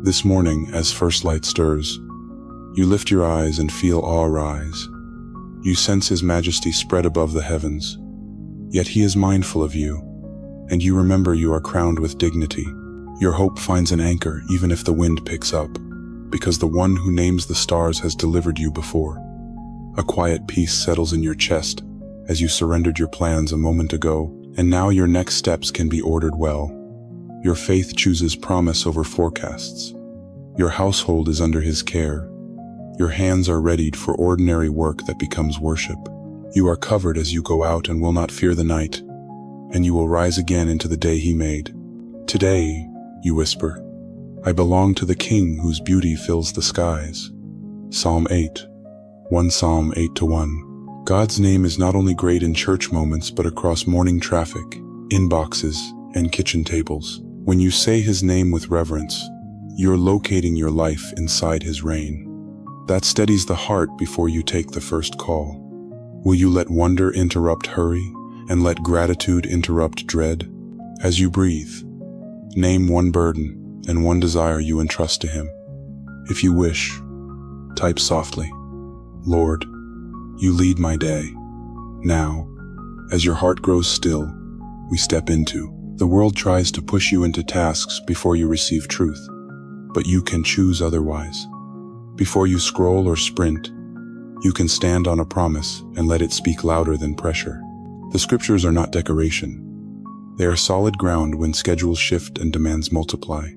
This morning, as first light stirs, you lift your eyes and feel awe rise. You sense His majesty spread above the heavens, yet He is mindful of you, and you remember you are crowned with dignity. Your hope finds an anchor even if the wind picks up, because the one who names the stars has delivered you before. A quiet peace settles in your chest as you surrendered your plans a moment ago, and now your next steps can be ordered well. Your faith chooses promise over forecasts. Your household is under His care. Your hands are readied for ordinary work that becomes worship. You are covered as you go out and will not fear the night, and you will rise again into the day He made. Today, you whisper, I belong to the King whose beauty fills the skies. Psalm 8, 1 Psalm 8-1. God's name is not only great in church moments but across morning traffic, inboxes, and kitchen tables. When you say His name with reverence, you're locating your life inside His reign. That steadies the heart before you take the first call. Will you let wonder interrupt hurry and let gratitude interrupt dread? As you breathe, name one burden and one desire you entrust to Him. If you wish, type softly, Lord, you lead my day. Now, as your heart grows still, we step into. The world tries to push you into tasks before you receive truth, but you can choose otherwise. Before you scroll or sprint, you can stand on a promise and let it speak louder than pressure. The scriptures are not decoration. They are solid ground when schedules shift and demands multiply.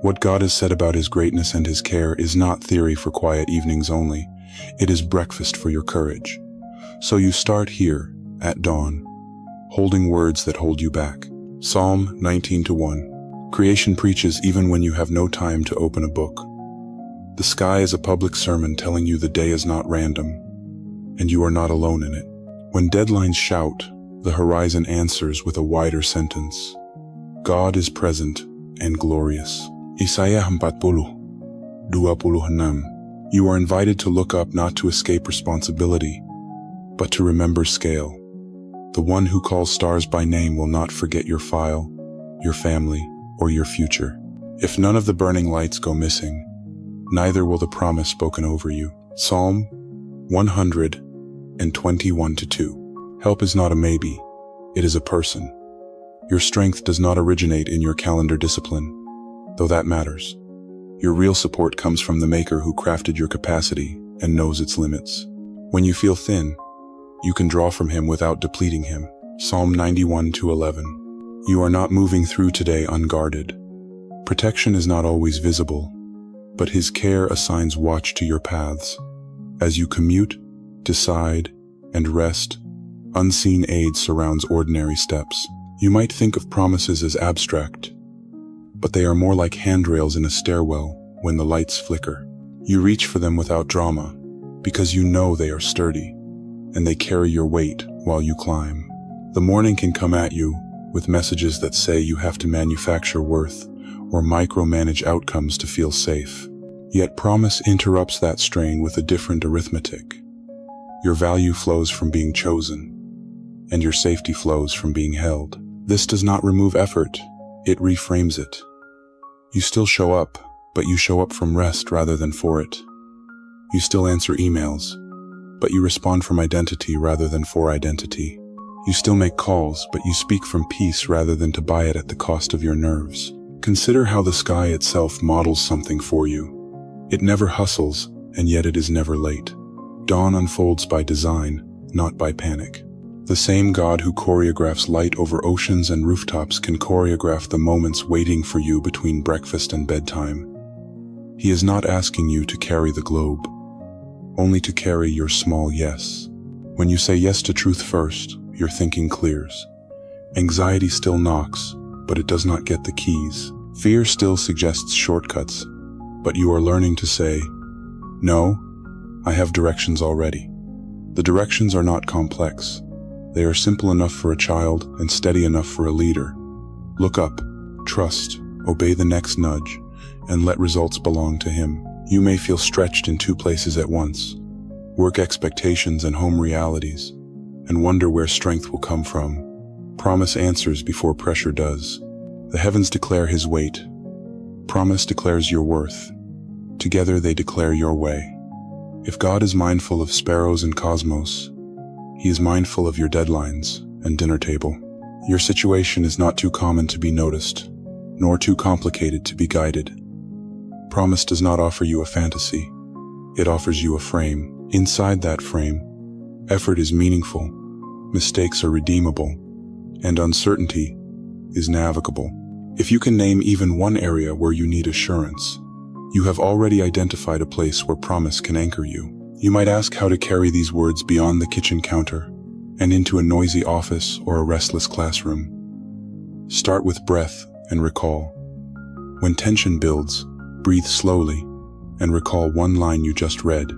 What God has said about His greatness and His care is not theory for quiet evenings only. It is breakfast for your courage. So you start here, at dawn, holding words that hold you back. Psalm 19-1. Creation preaches even when you have no time to open a book. The sky is a public sermon telling you the day is not random, and you are not alone in it. When deadlines shout, the horizon answers with a wider sentence. God is present and glorious. Isaiah 40:26. You are invited to look up not to escape responsibility, but to remember scale. The one who calls stars by name will not forget your file, your family, or your future. If none of the burning lights go missing, neither will the promise spoken over you. Psalm 121-2. Help is not a maybe, it is a person. Your strength does not originate in your calendar discipline, though that matters. Your real support comes from the Maker who crafted your capacity and knows its limits. When you feel thin, you can draw from Him without depleting Him. Psalm 91-11. You are not moving through today unguarded. Protection is not always visible, but His care assigns watch to your paths. As you commute, decide, and rest, unseen aid surrounds ordinary steps. You might think of promises as abstract, but they are more like handrails in a stairwell when the lights flicker. You reach for them without drama, because you know they are sturdy, and they carry your weight while you climb. The morning can come at you with messages that say you have to manufacture worth or micromanage outcomes to feel safe. Yet promise interrupts that strain with a different arithmetic. Your value flows from being chosen, and your safety flows from being held. This does not remove effort, it reframes it. You still show up, but you show up from rest rather than for it. You still answer emails, but you respond from identity rather than for identity. You still make calls, but you speak from peace rather than to buy it at the cost of your nerves. Consider how the sky itself models something for you. It never hustles, and yet it is never late. Dawn unfolds by design, not by panic. The same God who choreographs light over oceans and rooftops can choreograph the moments waiting for you between breakfast and bedtime. He is not asking you to carry the globe, only to carry your small yes. When you say yes to truth first, your thinking clears. Anxiety still knocks, but it does not get the keys. Fear still suggests shortcuts, but you are learning to say, no, I have directions already. The directions are not complex. They are simple enough for a child and steady enough for a leader. Look up, trust, obey the next nudge, and let results belong to Him. You may feel stretched in two places at once, work expectations and home realities, and wonder where strength will come from. Promise answers before pressure does. The heavens declare His weight, Promise declares your worth. Together they declare your way. If God is mindful of sparrows and cosmos, He is mindful of your deadlines and dinner table. Your situation is not too common to be noticed, nor too complicated to be guided. Promise does not offer you a fantasy. It offers you a frame. Inside that frame, effort is meaningful, mistakes are redeemable, and uncertainty is navigable. If you can name even one area where you need assurance, you have already identified a place where promise can anchor you. You might ask how to carry these words beyond the kitchen counter and into a noisy office or a restless classroom. Start with breath and recall. When tension builds, breathe slowly and recall one line you just read.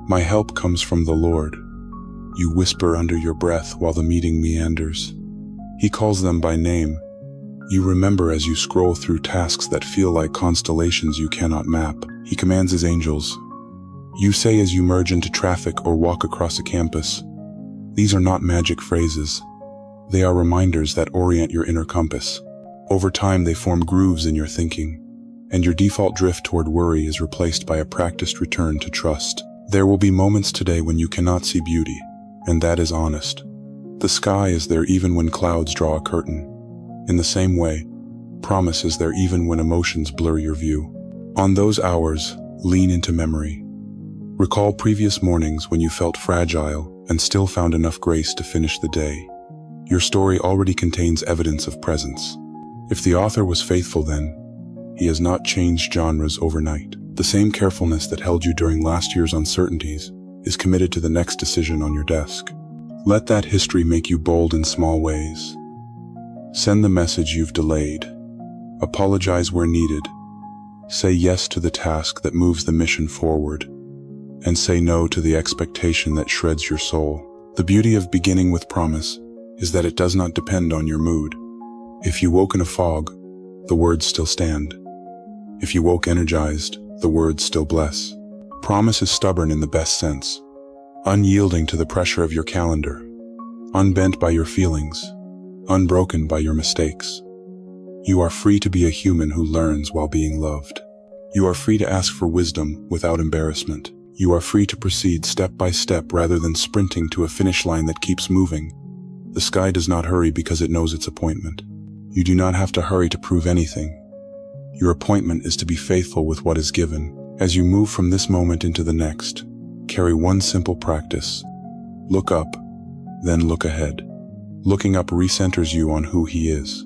My help comes from the Lord. You whisper under your breath while the meeting meanders. He calls them by name. You remember as you scroll through tasks that feel like constellations you cannot map. He commands His angels. You say as you merge into traffic or walk across a campus. These are not magic phrases. They are reminders that orient your inner compass. Over time, they form grooves in your thinking, and your default drift toward worry is replaced by a practiced return to trust. There will be moments today when you cannot see beauty, and that is honest. The sky is there even when clouds draw a curtain. In the same way, promise is there even when emotions blur your view. On those hours, lean into memory. Recall previous mornings when you felt fragile and still found enough grace to finish the day. Your story already contains evidence of presence. If the author was faithful then, he has not changed genres overnight. The same carefulness that held you during last year's uncertainties is committed to the next decision on your desk. Let that history make you bold in small ways. Send the message you've delayed. Apologize where needed. Say yes to the task that moves the mission forward. And say no to the expectation that shreds your soul. The beauty of beginning with promise is that it does not depend on your mood. If you woke in a fog, the words still stand. If you woke energized, the words still bless. Promise is stubborn in the best sense, unyielding to the pressure of your calendar, unbent by your feelings, unbroken by your mistakes. You are free to be a human who learns while being loved. You are free to ask for wisdom without embarrassment. You are free to proceed step by step rather than sprinting to a finish line that keeps moving. The sky does not hurry because it knows its appointment. You do not have to hurry to prove anything. Your appointment is to be faithful with what is given. As you move from this moment into the next, carry one simple practice. Look up, then look ahead. Looking up recenters you on who He is.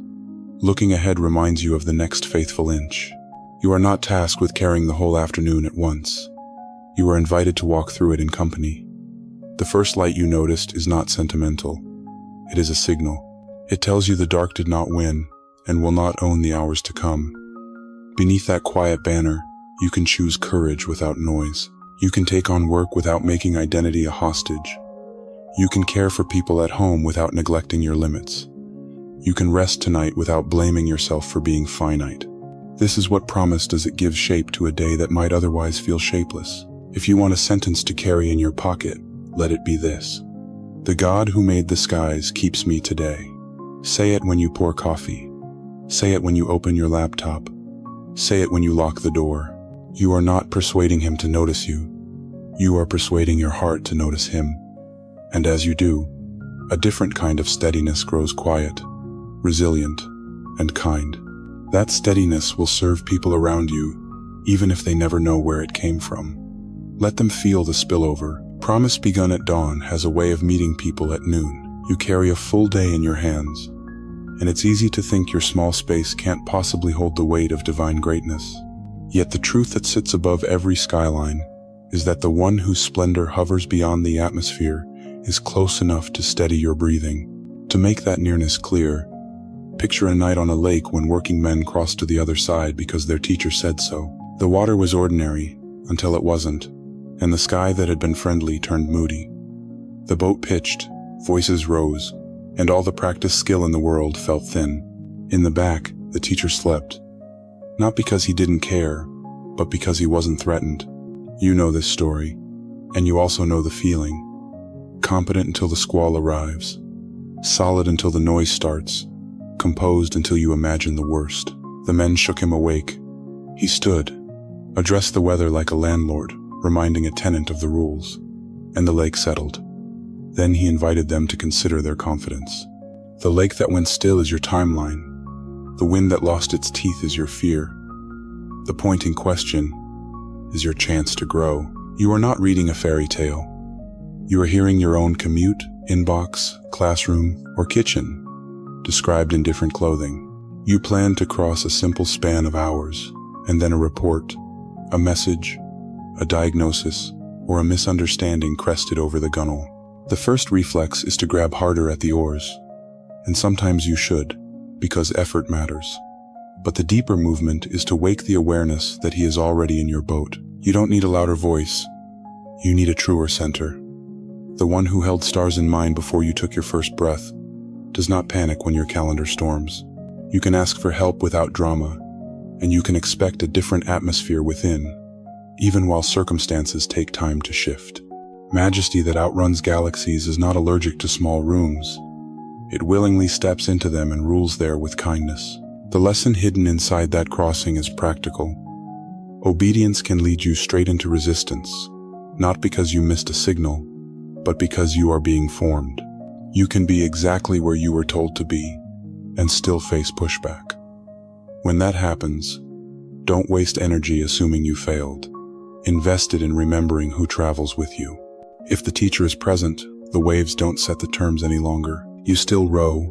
Looking ahead reminds you of the next faithful inch. You are not tasked with carrying the whole afternoon at once. You are invited to walk through it in company. The first light you noticed is not sentimental. It is a signal. It tells you the dark did not win and will not own the hours to come. Beneath that quiet banner, you can choose courage without noise. You can take on work without making identity a hostage. You can care for people at home without neglecting your limits. You can rest tonight without blaming yourself for being finite. This is what promise does. It gives shape to a day that might otherwise feel shapeless. If you want a sentence to carry in your pocket, let it be this. The God who made the skies keeps me today. Say it when you pour coffee. Say it when you open your laptop. Say it when you lock the door. You are not persuading Him to notice you. You are persuading your heart to notice Him. And as you do, a different kind of steadiness grows quiet, resilient, and kind. That steadiness will serve people around you, even if they never know where it came from. Let them feel the spillover. Promise begun at dawn has a way of meeting people at noon. You carry a full day in your hands, and it's easy to think your small space can't possibly hold the weight of divine greatness. Yet the truth that sits above every skyline is that the one whose splendor hovers beyond the atmosphere is close enough to steady your breathing. To make that nearness clear, picture a night on a lake when working men crossed to the other side because their teacher said so. The water was ordinary until it wasn't, and the sky that had been friendly turned moody. The boat pitched, voices rose, and all the practiced skill in the world felt thin. In the back, the teacher slept. Not because he didn't care, but because he wasn't threatened. You know this story, and you also know the feeling. Competent until the squall arrives. Solid until the noise starts. Composed until you imagine the worst. The men shook him awake, He stood, addressed the weather like a landlord, reminding a tenant of the rules, and the lake settled. Then he invited them to consider their confidence. The lake that went still is your timeline. The wind that lost its teeth is your fear. The pointing question is your chance to grow. You are not reading a fairy tale. You are hearing your own commute, inbox, classroom, or kitchen, described in different clothing. You plan to cross a simple span of hours, and then a report, a message, a diagnosis, or a misunderstanding crested over the gunwale. The first reflex is to grab harder at the oars, and sometimes you should, because effort matters. But the deeper movement is to wake the awareness that he is already in your boat. You don't need a louder voice. You need a truer center. The one who held stars in mind before you took your first breath does not panic when your calendar storms. You can ask for help without drama, and you can expect a different atmosphere within, even while circumstances take time to shift. Majesty that outruns galaxies is not allergic to small rooms. It willingly steps into them and rules there with kindness. The lesson hidden inside that crossing is practical. Obedience can lead you straight into resistance, not because you missed a signal, but because you are being formed. You can be exactly where you were told to be, and still face pushback. When that happens, don't waste energy assuming you failed. Invest it in remembering who travels with you. If the teacher is present, the waves don't set the terms any longer. You still row,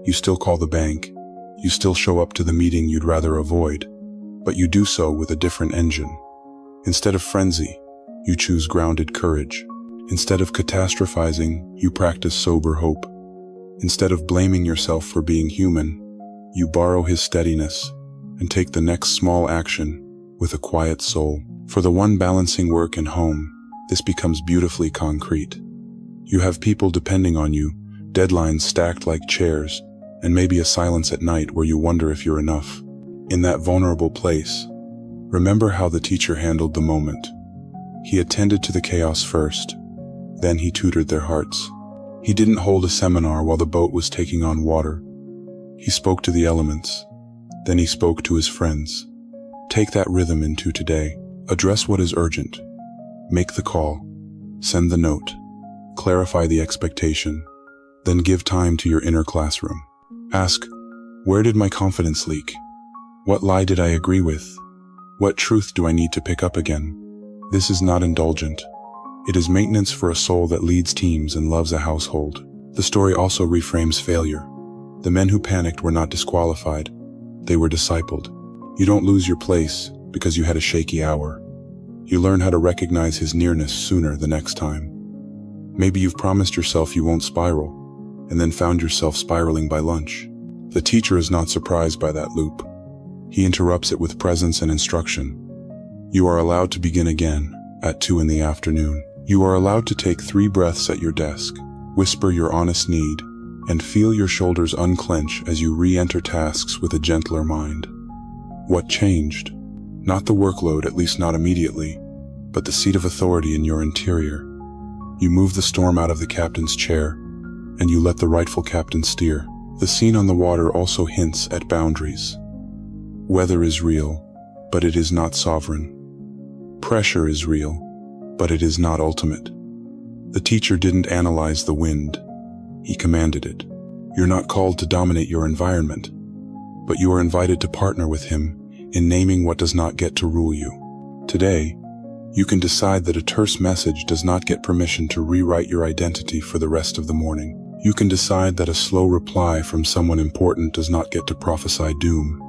you still call the bank, you still show up to the meeting you'd rather avoid, but you do so with a different engine. Instead of frenzy, you choose grounded courage. Instead of catastrophizing, you practice sober hope. Instead of blaming yourself for being human, you borrow his steadiness and take the next small action with a quiet soul. For the one balancing work and home, this becomes beautifully concrete. You have people depending on you, deadlines stacked like chairs, and maybe a silence at night where you wonder if you're enough. In that vulnerable place, remember how the teacher handled the moment. He attended to the chaos first, then he tutored their hearts. He didn't hold a seminar while the boat was taking on water. He spoke to the elements, then he spoke to his friends. Take that rhythm into today. Address what is urgent. Make the call. Send the note. Clarify the expectation. Then give time to your inner classroom. Ask, where did my confidence leak? What lie did I agree with? What truth do I need to pick up again? This is not indulgent. It is maintenance for a soul that leads teams and loves a household. The story also reframes failure. The men who panicked were not disqualified. They were discipled. You don't lose your place because you had a shaky hour. You learn how to recognize his nearness sooner the next time. Maybe you've promised yourself you won't spiral, and then found yourself spiraling by lunch. The teacher is not surprised by that loop. He interrupts it with presence and instruction. You are allowed to begin again at 2 in the afternoon. You are allowed to take 3 breaths at your desk, whisper your honest need, and feel your shoulders unclench as you re-enter tasks with a gentler mind. What changed? Not the workload, at least not immediately, but the seat of authority in your interior. You move the storm out of the captain's chair, and you let the rightful captain steer. The scene on the water also hints at boundaries. Weather is real, but it is not sovereign. Pressure is real, but it is not ultimate. The teacher didn't analyze the wind. He commanded it. You're not called to dominate your environment, but you are invited to partner with him in naming what does not get to rule you. Today, you can decide that a terse message does not get permission to rewrite your identity for the rest of the morning. You can decide that a slow reply from someone important does not get to prophesy doom.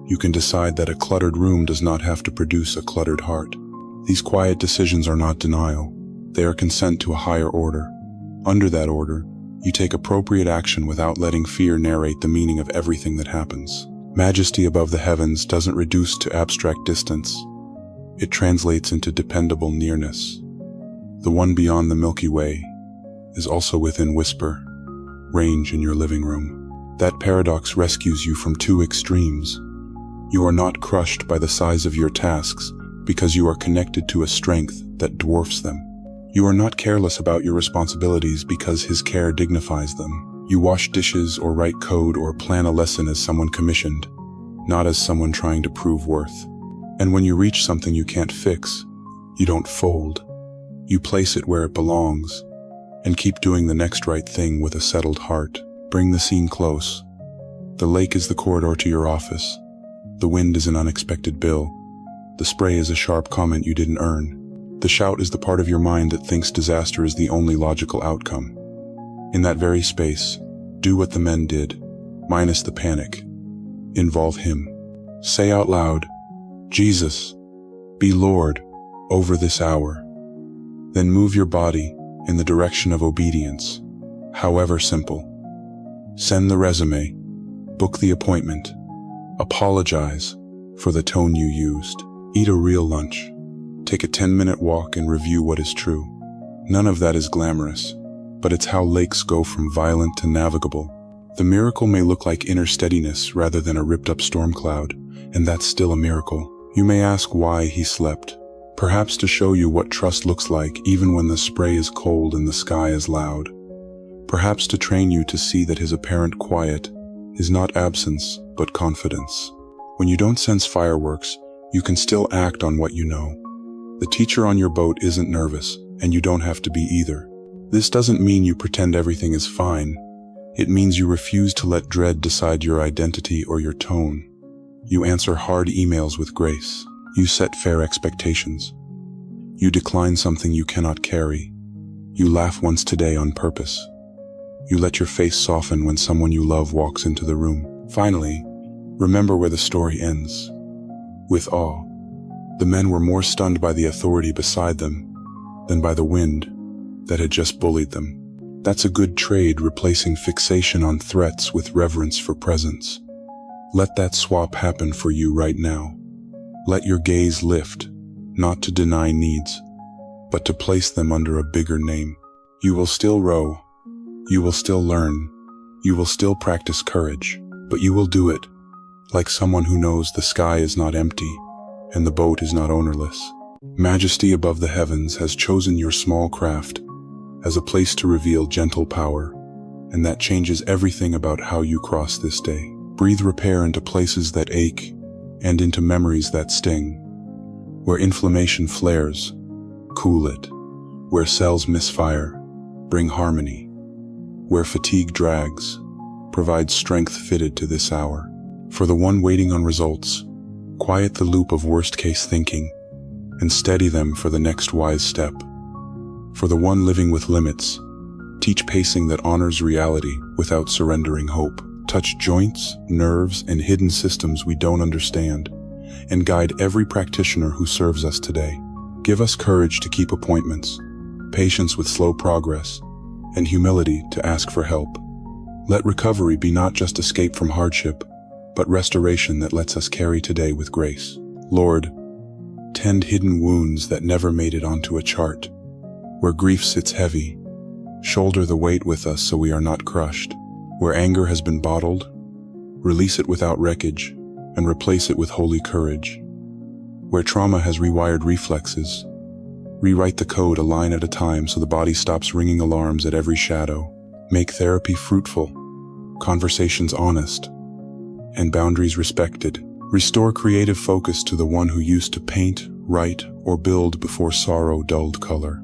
You can decide that a cluttered room does not have to produce a cluttered heart. These quiet decisions are not denial. They are consent to a higher order. Under that order, you take appropriate action without letting fear narrate the meaning of everything that happens. Majesty above the heavens doesn't reduce to abstract distance. It translates into dependable nearness. The one beyond the Milky Way is also within whisper, range in your living room. That paradox rescues you from 2 extremes. You are not crushed by the size of your tasks because you are connected to a strength that dwarfs them. You are not careless about your responsibilities because his care dignifies them. You wash dishes or write code or plan a lesson as someone commissioned, not as someone trying to prove worth. And when you reach something you can't fix, you don't fold. You place it where it belongs, and keep doing the next right thing with a settled heart. Bring the scene close. The lake is the corridor to your office. The wind is an unexpected bill. The spray is a sharp comment you didn't earn. The shout is the part of your mind that thinks disaster is the only logical outcome. In that very space, do what the men did, minus the panic. Involve him. Say out loud, Jesus, be Lord over this hour. Then move your body in the direction of obedience, however simple. Send the resume, book the appointment, apologize for the tone you used. Eat a real lunch. Take a 10-minute walk and review what is true. None of that is glamorous, but it's how lakes go from violent to navigable. The miracle may look like inner steadiness rather than a ripped-up storm cloud, and that's still a miracle. You may ask why he slept. Perhaps to show you what trust looks like even when the spray is cold and the sky is loud. Perhaps to train you to see that his apparent quiet is not absence, but confidence. When you don't sense fireworks, you can still act on what you know. The teacher on your boat isn't nervous, and you don't have to be either. This doesn't mean you pretend everything is fine. It means you refuse to let dread decide your identity or your tone. You answer hard emails with grace. You set fair expectations. You decline something you cannot carry. You laugh once today on purpose. You let your face soften when someone you love walks into the room. Finally, remember where the story ends. With awe. The men were more stunned by the authority beside them than by the wind that had just bullied them. That's a good trade, replacing fixation on threats with reverence for presence. Let that swap happen for you right now. Let your gaze lift, not to deny needs, but to place them under a bigger name. You will still row. You will still learn. You will still practice courage, but you will do it like someone who knows the sky is not empty and the boat is not ownerless. Majesty above the heavens has chosen your small craft as a place to reveal gentle power, and that changes everything about how you cross this day. Breathe repair into places that ache and into memories that sting. Where inflammation flares, cool it. Where cells misfire, bring harmony. Where fatigue drags, provide strength fitted to this hour. For the one waiting on results, quiet the loop of worst-case thinking and steady them for the next wise step. For the one living with limits, teach pacing that honors reality without surrendering hope. Touch joints, nerves, and hidden systems we don't understand, and guide every practitioner who serves us today. Give us courage to keep appointments, patience with slow progress, and humility to ask for help. Let recovery be not just escape from hardship, but restoration that lets us carry today with grace. Lord, tend hidden wounds that never made it onto a chart. Where grief sits heavy, shoulder the weight with us so we are not crushed. Where anger has been bottled, release it without wreckage and replace it with holy courage. Where trauma has rewired reflexes, rewrite the code a line at a time so the body stops ringing alarms at every shadow. Make therapy fruitful, conversations honest, and boundaries respected. Restore creative focus to the one who used to paint, write, or build before sorrow dulled color.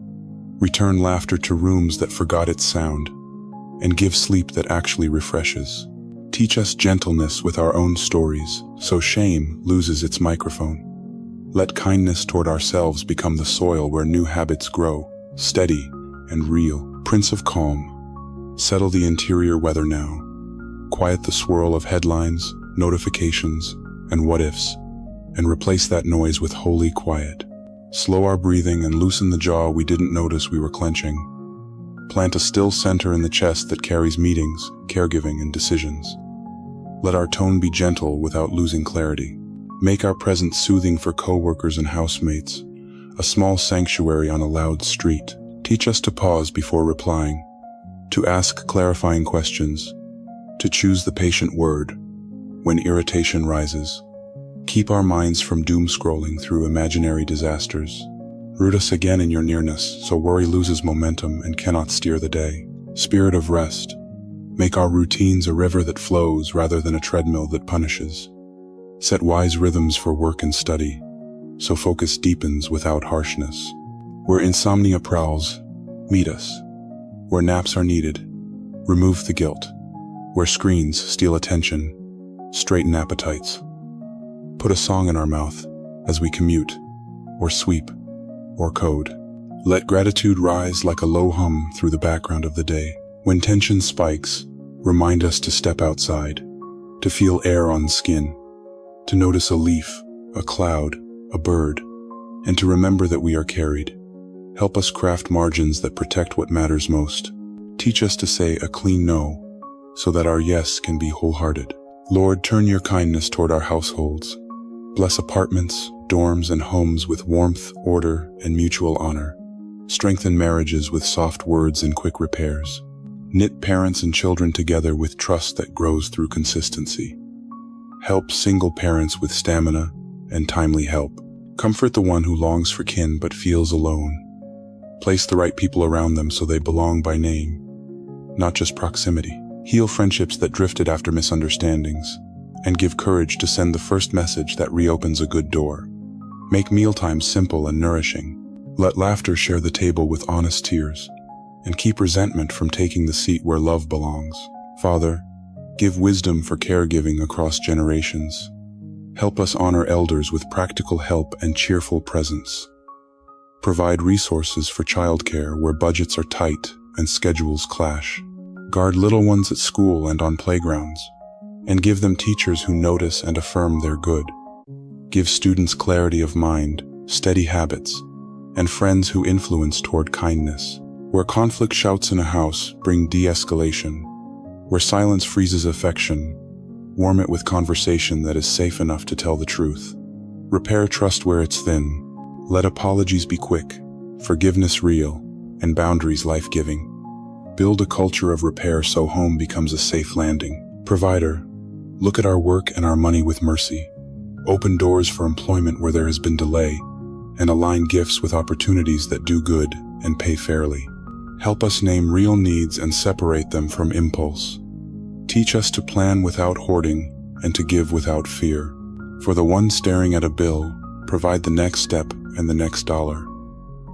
Return laughter to rooms that forgot its sound, and give sleep that actually refreshes. Teach us gentleness with our own stories, so shame loses its microphone. Let kindness toward ourselves become the soil where new habits grow, steady and real. Prince of Calm, settle the interior weather now. Quiet the swirl of headlines, notifications, and what-ifs, and replace that noise with holy quiet. Slow our breathing and loosen the jaw we didn't notice we were clenching. Plant a still center in the chest that carries meetings, caregiving, and decisions. Let our tone be gentle without losing clarity. Make our presence soothing for coworkers and housemates, a small sanctuary on a loud street. Teach us to pause before replying, to ask clarifying questions, to choose the patient word when irritation rises. Keep our minds from doom scrolling through imaginary disasters. Root us again in your nearness so worry loses momentum and cannot steer the day. Spirit of rest, make our routines a river that flows rather than a treadmill that punishes. Set wise rhythms for work and study, so focus deepens without harshness. Where insomnia prowls, meet us. Where naps are needed, remove the guilt. Where screens steal attention, straighten appetites. Put a song in our mouth as we commute, or sweep, or code. Let gratitude rise like a low hum through the background of the day. When tension spikes, remind us to step outside, to feel air on skin, to notice a leaf, a cloud, a bird, and to remember that we are carried. Help us craft margins that protect what matters most. Teach us to say a clean no, so that our yes can be wholehearted. Lord, turn your kindness toward our households. Bless apartments, dorms, and homes with warmth, order, and mutual honor. Strengthen marriages with soft words and quick repairs. Knit parents and children together with trust that grows through consistency. Help single parents with stamina and timely help. Comfort the one who longs for kin but feels alone. Place the right people around them so they belong by name, not just proximity. Heal friendships that drifted after misunderstandings, and give courage to send the first message that reopens a good door. Make mealtimes simple and nourishing. Let laughter share the table with honest tears, and keep resentment from taking the seat where love belongs. Father, give wisdom for caregiving across generations. Help us honor elders with practical help and cheerful presence. Provide resources for childcare where budgets are tight and schedules clash. Guard little ones at school and on playgrounds, and give them teachers who notice and affirm their good. Give students clarity of mind, steady habits, and friends who influence toward kindness. Where conflict shouts in a house, bring de-escalation. Where silence freezes affection, warm it with conversation that is safe enough to tell the truth. Repair trust where it's thin. Let apologies be quick, forgiveness real, and boundaries life-giving. Build a culture of repair so home becomes a safe landing. Provider, look at our work and our money with mercy. Open doors for employment where there has been delay, and align gifts with opportunities that do good and pay fairly. Help us name real needs and separate them from impulse. Teach us to plan without hoarding and to give without fear. For the one staring at a bill, provide the next step and the next dollar.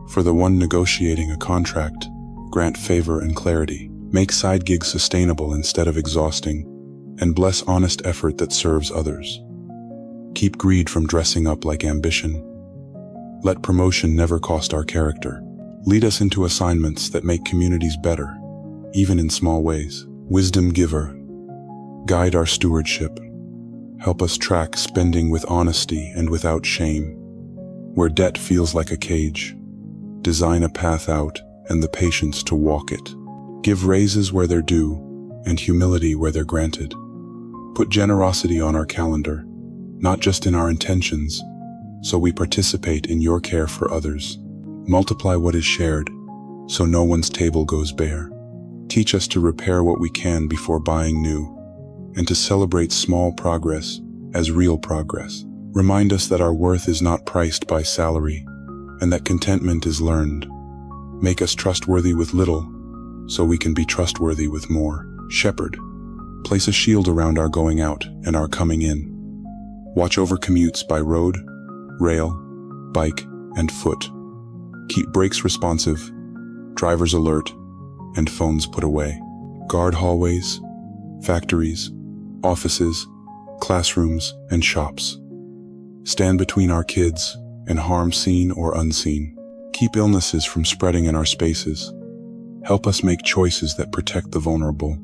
For the one negotiating a contract, grant favor and clarity. Make side gigs sustainable instead of exhausting, and bless honest effort that serves others. Keep greed from dressing up like ambition. Let promotion never cost our character. Lead us into assignments that make communities better, even in small ways. Wisdom giver, guide our stewardship. Help us track spending with honesty and without shame. Where debt feels like a cage, design a path out and the patience to walk it. Give raises where they're due and humility where they're granted. Put generosity on our calendar, not just in our intentions, so we participate in your care for others. Multiply what is shared, so no one's table goes bare. Teach us to repair what we can before buying new, and to celebrate small progress as real progress. Remind us that our worth is not priced by salary, and that contentment is learned. Make us trustworthy with little, so we can be trustworthy with more. Shepherd, place a shield around our going out and our coming in. Watch over commutes by road, rail, bike, and foot. Keep brakes responsive, drivers alert, and phones put away. Guard hallways, factories, offices, classrooms, and shops. Stand between our kids and harm seen or unseen. Keep illnesses from spreading in our spaces. Help us make choices that protect the vulnerable.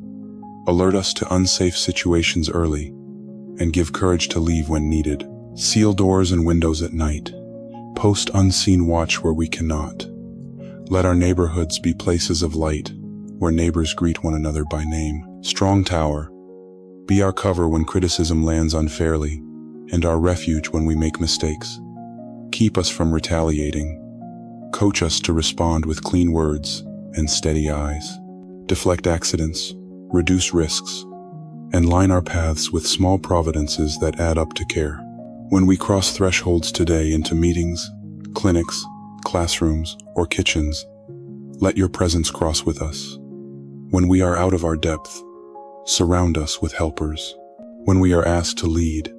Alert us to unsafe situations early, and give courage to leave when needed. Seal doors and windows at night. Post unseen watch where we cannot. Let our neighborhoods be places of light, where neighbors greet one another by name. Strong tower, be our cover when criticism lands unfairly, and our refuge when we make mistakes. Keep us from retaliating. Coach us to respond with clean words and steady eyes. Deflect accidents, reduce risks, and line our paths with small providences that add up to care. When we cross thresholds today into meetings, clinics, classrooms, or kitchens, let your presence cross with us. When we are out of our depth, surround us with helpers. When we are asked to lead,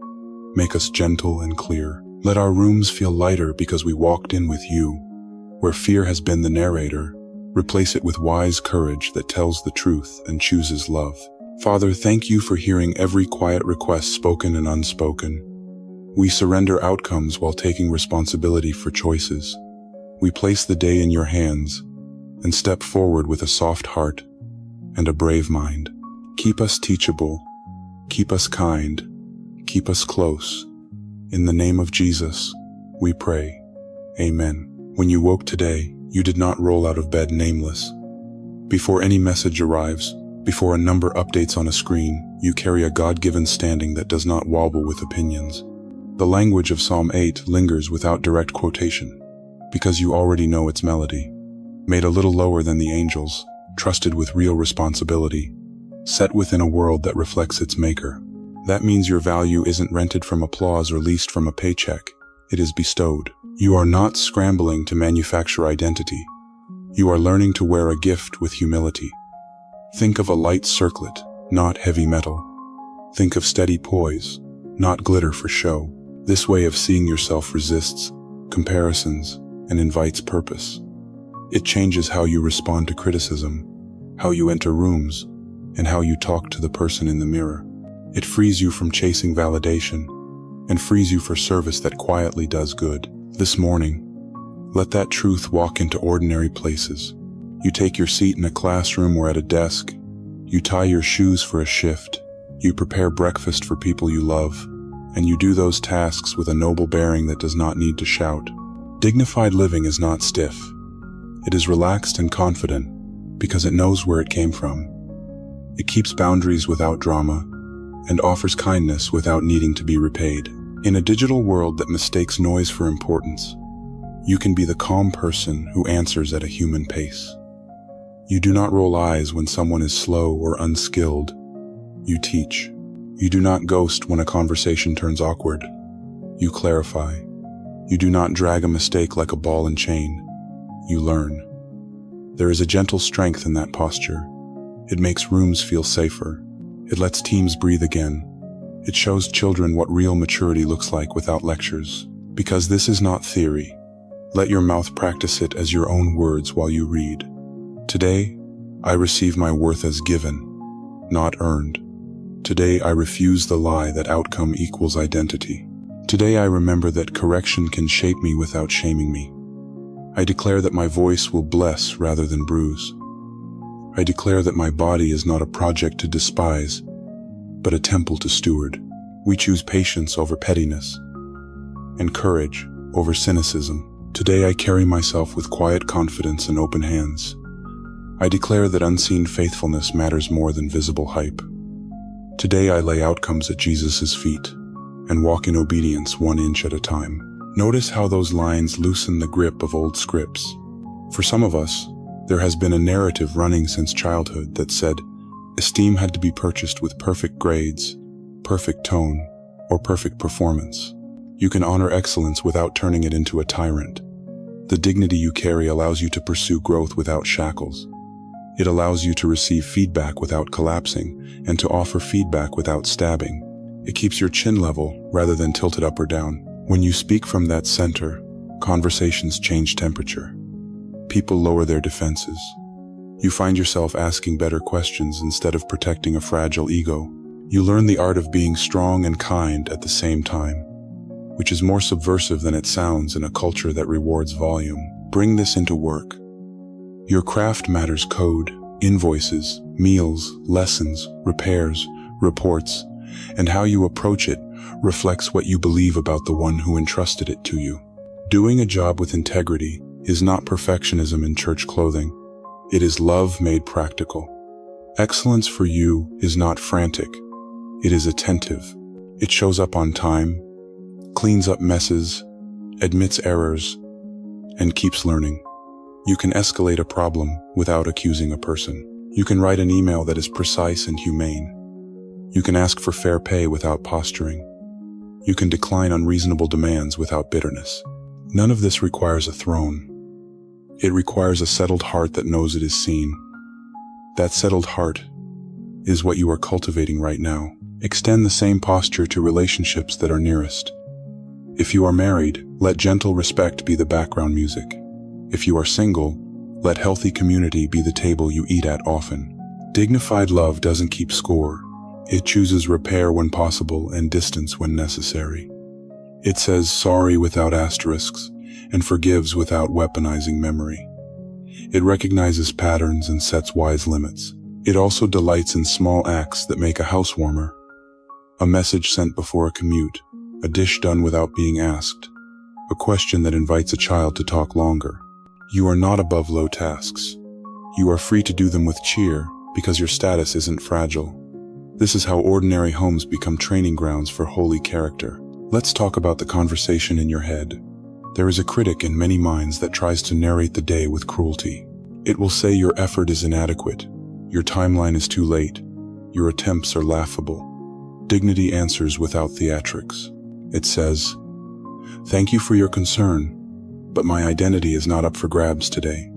make us gentle and clear. Let our rooms feel lighter because we walked in with you. Where fear has been the narrator, replace it with wise courage that tells the truth and chooses love. Father, thank you for hearing every quiet request spoken and unspoken. We surrender outcomes while taking responsibility for choices. We place the day in your hands and step forward with a soft heart and a brave mind. Keep us teachable, keep us kind, keep us close. In the name of Jesus, we pray. Amen. When you woke today, you did not roll out of bed nameless. Before any message arrives, before a number updates on a screen, you carry a God-given standing that does not wobble with opinions. The language of Psalm 8 lingers without direct quotation, because you already know its melody. Made a little lower than the angels, trusted with real responsibility, set within a world that reflects its maker. That means your value isn't rented from applause or leased from a paycheck. It is bestowed. You are not scrambling to manufacture identity. You are learning to wear a gift with humility. Think of a light circlet, not heavy metal. Think of steady poise, not glitter for show. This way of seeing yourself resists comparisons and invites purpose. It changes how you respond to criticism, how you enter rooms, and how you talk to the person in the mirror. It frees you from chasing validation and frees you for service that quietly does good. This morning, let that truth walk into ordinary places. You take your seat in a classroom or at a desk. You tie your shoes for a shift. You prepare breakfast for people you love. And you do those tasks with a noble bearing that does not need to shout. Dignified living is not stiff. It is relaxed and confident because it knows where it came from. It keeps boundaries without drama and offers kindness without needing to be repaid. In a digital world that mistakes noise for importance, you can be the calm person who answers at a human pace. You do not roll eyes when someone is slow or unskilled. You teach. You do not ghost when a conversation turns awkward. You clarify. You do not drag a mistake like a ball and chain. You learn. There is a gentle strength in that posture. It makes rooms feel safer. It lets teams breathe again. It shows children what real maturity looks like without lectures. Because this is not theory. Let your mouth practice it as your own words while you read. Today, I receive my worth as given, not earned. Today, I refuse the lie that outcome equals identity. Today, I remember that correction can shape me without shaming me. I declare that my voice will bless rather than bruise. I declare that my body is not a project to despise, but a temple to steward. We choose patience over pettiness and courage over cynicism. Today I carry myself with quiet confidence and open hands. I declare that unseen faithfulness matters more than visible hype. Today I lay outcomes at Jesus' feet and walk in obedience 1 inch at a time. Notice how those lines loosen the grip of old scripts. For some of us, there has been a narrative running since childhood that said esteem had to be purchased with perfect grades, perfect tone, or perfect performance. You can honor excellence without turning it into a tyrant. The dignity you carry allows you to pursue growth without shackles. It allows you to receive feedback without collapsing and to offer feedback without stabbing. It keeps your chin level rather than tilted up or down. When you speak from that center, conversations change temperature. People lower their defenses. You find yourself asking better questions instead of protecting a fragile ego. You learn the art of being strong and kind at the same time, which is more subversive than it sounds in a culture that rewards volume. Bring this into work. Your craft matters: code, invoices, meals, lessons, repairs, reports, and how you approach it reflects what you believe about the one who entrusted it to you. Doing a job with integrity is not perfectionism in church clothing. It is love made practical. Excellence for you is not frantic. It is attentive. It shows up on time, cleans up messes, admits errors, and keeps learning. You can escalate a problem without accusing a person. You can write an email that is precise and humane. You can ask for fair pay without posturing. You can decline unreasonable demands without bitterness. None of this requires a throne. It requires a settled heart that knows it is seen. That settled heart is what you are cultivating right now. Extend the same posture to relationships that are nearest. If you are married, let gentle respect be the background music. If you are single, let healthy community be the table you eat at often. Dignified love doesn't keep score. It chooses repair when possible and distance when necessary. It says sorry without asterisks and forgives without weaponizing memory. It recognizes patterns and sets wise limits. It also delights in small acts that make a house warmer. A message sent before a commute, a dish done without being asked, a question that invites a child to talk longer. You are not above low tasks. You are free to do them with cheer because your status isn't fragile. This is how ordinary homes become training grounds for holy character. Let's talk about the conversation in your head. There is a critic in many minds that tries to narrate the day with cruelty. It will say your effort is inadequate, your timeline is too late, your attempts are laughable. Dignity answers without theatrics. It says, "Thank you for your concern, but my identity is not up for grabs today."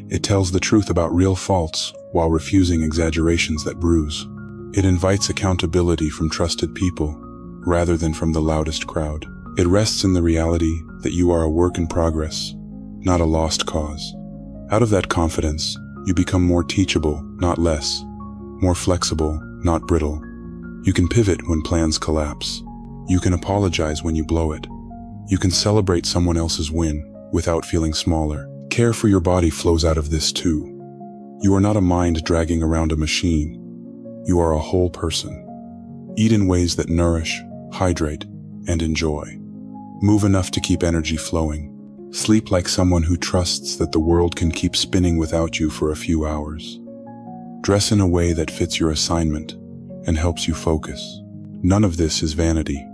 It tells the truth about real faults while refusing exaggerations that bruise. It invites accountability from trusted people rather than from the loudest crowd. It rests in the reality that you are a work in progress, not a lost cause. Out of that confidence, you become more teachable, not less, more flexible, not brittle. You can pivot when plans collapse. You can apologize when you blow it. You can celebrate someone else's win without feeling smaller. Care for your body flows out of this too. You are not a mind dragging around a machine. You are a whole person. Eat in ways that nourish, hydrate, and enjoy. Move enough to keep energy flowing. Sleep like someone who trusts that the world can keep spinning without you for a few hours. Dress in a way that fits your assignment and helps you focus. None of this is vanity.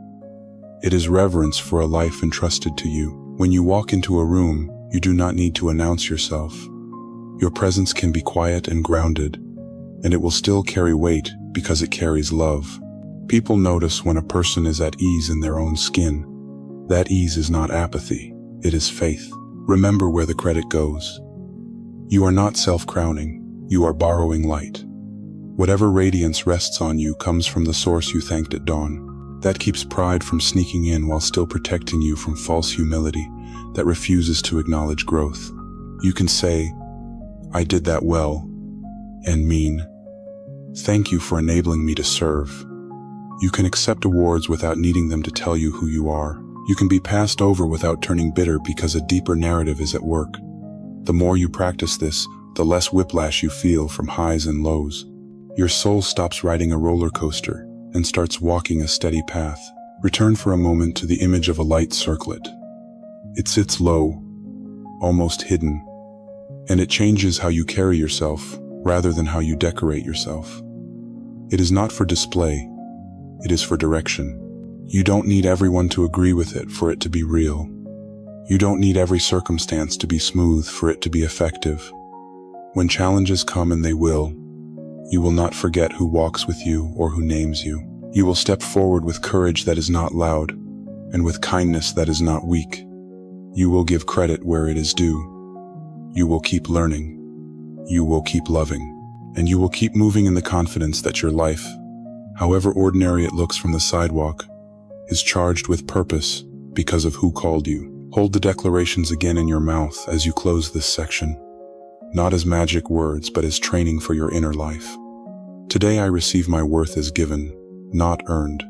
It is reverence for a life entrusted to you. When you walk into a room, you do not need to announce yourself. Your presence can be quiet and grounded, and it will still carry weight because it carries love. People notice when a person is at ease in their own skin. That ease is not apathy, it is faith. Remember where the credit goes. You are not self-crowning, you are borrowing light. Whatever radiance rests on you comes from the source you thanked at dawn. That keeps pride from sneaking in while still protecting you from false humility that refuses to acknowledge growth. You can say, "I did that well," and mean, "Thank you for enabling me to serve." You can accept awards without needing them to tell you who you are. You can be passed over without turning bitter because a deeper narrative is at work. The more you practice this, the less whiplash you feel from highs and lows. Your soul stops riding a roller coaster and starts walking a steady path. Return for a moment to the image of a light circlet. It sits low, almost hidden, and it changes how you carry yourself rather than how you decorate yourself. It is not for display, it is for direction. You don't need everyone to agree with it for it to be real. You don't need every circumstance to be smooth for it to be effective. When challenges come, and they will, you will not forget who walks with you or who names you. You will step forward with courage that is not loud, and with kindness that is not weak. You will give credit where it is due. You will keep learning. You will keep loving. And you will keep moving in the confidence that your life, however ordinary it looks from the sidewalk, is charged with purpose because of who called you. Hold the declarations again in your mouth as you close this section, not as magic words, but as training for your inner life. Today I receive my worth as given, not earned.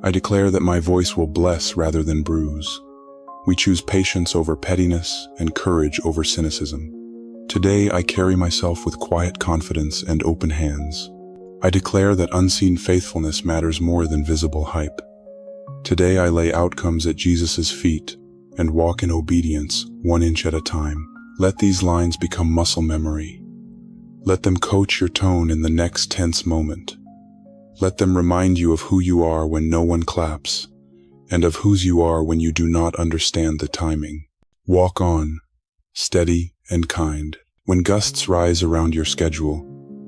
I declare that my voice will bless rather than bruise. We choose patience over pettiness and courage over cynicism. Today I carry myself with quiet confidence and open hands. I declare that unseen faithfulness matters more than visible hype. Today I lay outcomes at Jesus' feet and walk in obedience 1 inch at a time. Let these lines become muscle memory. Let them coach your tone in the next tense moment. Let them remind you of who you are when no one claps, and of whose you are when you do not understand the timing. Walk on, steady and kind. When gusts rise around your schedule,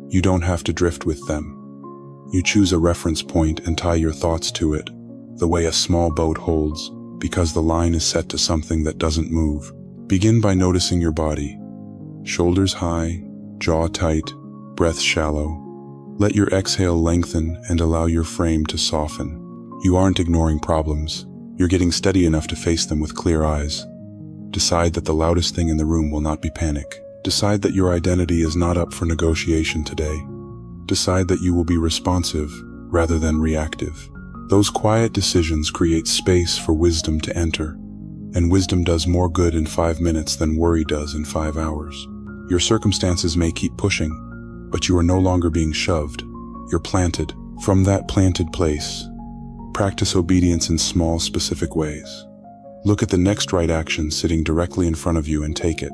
you don't have to drift with them. You choose a reference point and tie your thoughts to it, the way a small boat holds, because the line is set to something that doesn't move. Begin by noticing your body. Shoulders high, jaw tight, breath shallow. Let your exhale lengthen and allow your frame to soften. You aren't ignoring problems. You're getting steady enough to face them with clear eyes. Decide that the loudest thing in the room will not be panic. Decide that your identity is not up for negotiation today. Decide that you will be responsive rather than reactive. Those quiet decisions create space for wisdom to enter, and wisdom does more good in 5 minutes than worry does in 5 hours. Your circumstances may keep pushing, but you are no longer being shoved. You're planted. From that planted place, practice obedience in small, specific ways. Look at the next right action sitting directly in front of you and take it.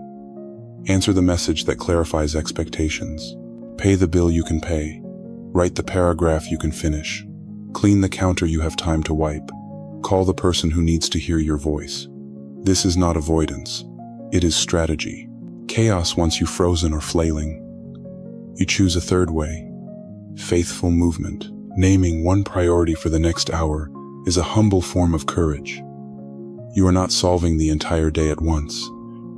Answer the message that clarifies expectations. Pay the bill you can pay. Write the paragraph you can finish. Clean the counter you have time to wipe. Call the person who needs to hear your voice. This is not avoidance. It is strategy. Chaos wants you frozen or flailing. You choose a third way. Faithful movement. Naming one priority for the next hour is a humble form of courage. You are not solving the entire day at once.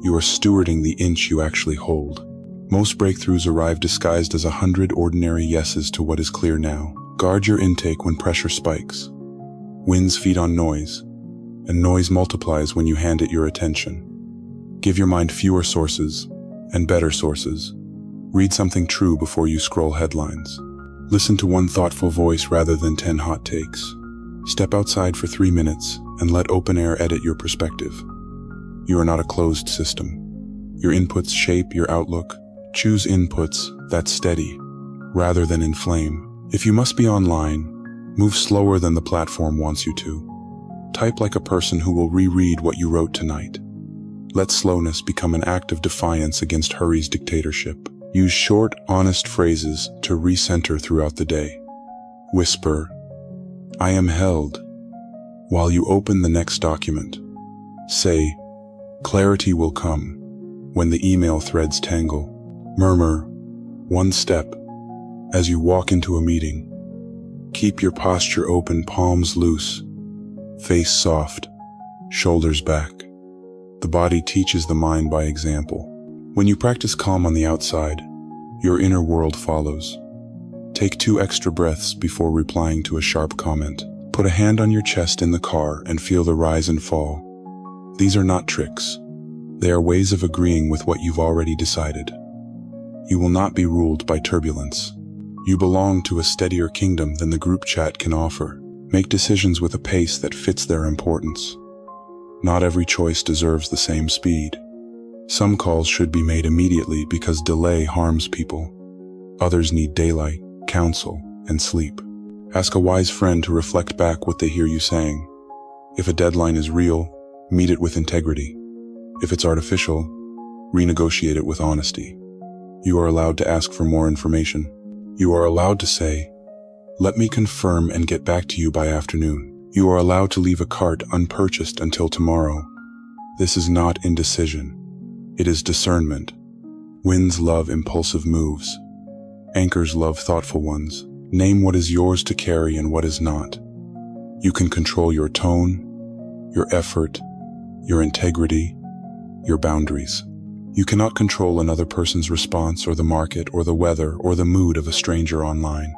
You are stewarding the inch you actually hold. Most breakthroughs arrive disguised as 100 ordinary yeses to what is clear now. Guard your intake when pressure spikes. Winds feed on noise, and noise multiplies when you hand it your attention. Give your mind fewer sources and better sources. Read something true before you scroll headlines. Listen to one thoughtful voice rather than 10 hot takes. Step outside for 3 minutes and let open air edit your perspective. You are not a closed system. Your inputs shape your outlook. Choose inputs that steady, rather than inflame. If you must be online, move slower than the platform wants you to. Type like a person who will reread what you wrote tonight. Let slowness become an act of defiance against hurry's dictatorship. Use short, honest phrases to recenter throughout the day. Whisper, "I am held," while you open the next document. Say, "Clarity will come," when the email threads tangle. Murmur, "One step," as you walk into a meeting. Keep your posture open, palms loose, face soft, shoulders back. The body teaches the mind by example. When you practice calm on the outside, your inner world follows. Take 2 extra breaths before replying to a sharp comment. Put a hand on your chest in the car and feel the rise and fall. These are not tricks. They are ways of agreeing with what you've already decided. You will not be ruled by turbulence. You belong to a steadier kingdom than the group chat can offer. Make decisions with a pace that fits their importance. Not every choice deserves the same speed. Some calls should be made immediately because delay harms people. Others need daylight, counsel, and sleep. Ask a wise friend to reflect back what they hear you saying. If a deadline is real, meet it with integrity. If it's artificial, renegotiate it with honesty. You are allowed to ask for more information. You are allowed to say, "Let me confirm and get back to you by afternoon." You are allowed to leave a cart unpurchased until tomorrow. This is not indecision. It is discernment. Winds love impulsive moves. Anchors love thoughtful ones. Name what is yours to carry and what is not. You can control your tone, your effort, your integrity, your boundaries. You cannot control another person's response or the market or the weather or the mood of a stranger online.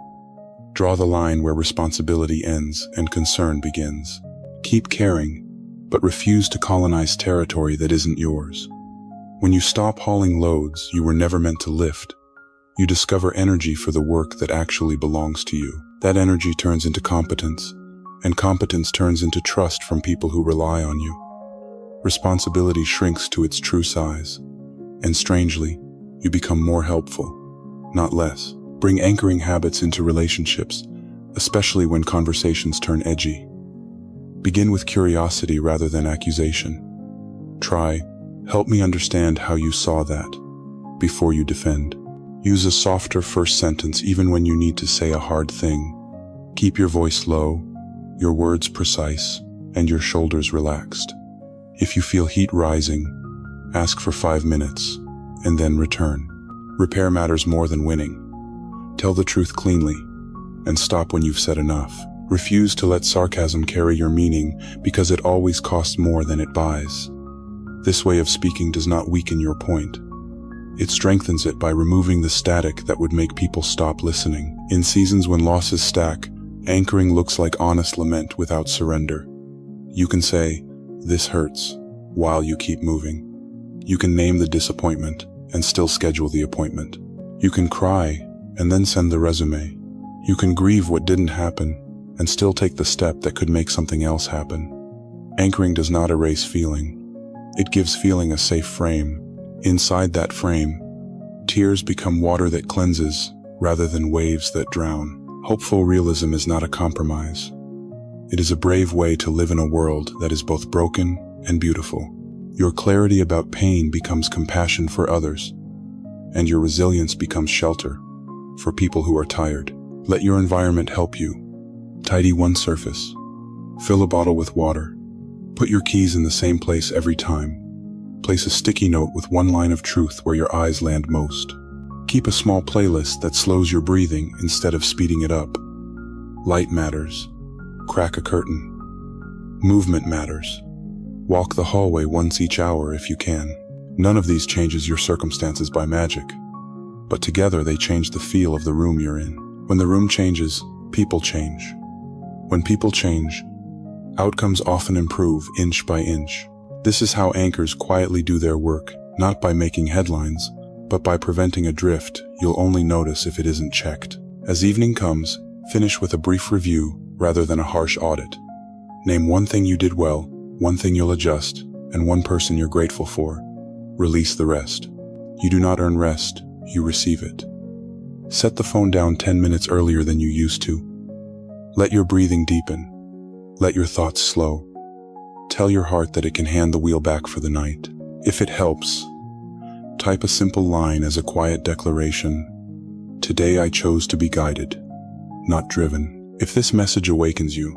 Draw the line where responsibility ends and concern begins. Keep caring, but refuse to colonize territory that isn't yours. When you stop hauling loads you were never meant to lift, you discover energy for the work that actually belongs to you. That energy turns into competence, and competence turns into trust from people who rely on you. Responsibility shrinks to its true size, and strangely, you become more helpful, not less. Bring anchoring habits into relationships, especially when conversations turn edgy. Begin with curiosity rather than accusation. Try, "Help me understand how you saw that," before you defend. Use a softer first sentence even when you need to say a hard thing. Keep your voice low, your words precise, and your shoulders relaxed. If you feel heat rising, ask for 5 minutes, and then return. Repair matters more than winning. Tell the truth cleanly, and stop when you've said enough. Refuse to let sarcasm carry your meaning because it always costs more than it buys. This way of speaking does not weaken your point. It strengthens it by removing the static that would make people stop listening. In seasons when losses stack, anchoring looks like honest lament without surrender. You can say, "This hurts," while you keep moving. You can name the disappointment and still schedule the appointment. You can cry and then send the resume. You can grieve what didn't happen and still take the step that could make something else happen. Anchoring does not erase feeling. It gives feeling a safe frame. Inside that frame, tears become water that cleanses rather than waves that drown. Hopeful realism is not a compromise. It is a brave way to live in a world that is both broken and beautiful. Your clarity about pain becomes compassion for others, and your resilience becomes shelter for people who are tired. Let your environment help you. Tidy one surface. Fill a bottle with water. Put your keys in the same place every time. Place a sticky note with one line of truth where your eyes land most. Keep a small playlist that slows your breathing instead of speeding it up. Light matters. Crack a curtain. Movement matters. Walk the hallway once each hour if you can. None of these changes your circumstances by magic, but together they change the feel of the room you're in. When the room changes, people change. When people change, outcomes often improve inch by inch. This is how anchors quietly do their work, not by making headlines, but by preventing a drift you'll only notice if it isn't checked. As evening comes, finish with a brief review rather than a harsh audit. Name one thing you did well, one thing you'll adjust, and one person you're grateful for. Release the rest. You do not earn rest, you receive it. Set the phone down 10 minutes earlier than you used to. Let your breathing deepen. Let your thoughts slow. Tell your heart that it can hand the wheel back for the night. If it helps, type a simple line as a quiet declaration. Today I chose to be guided, not driven. If this message awakens you,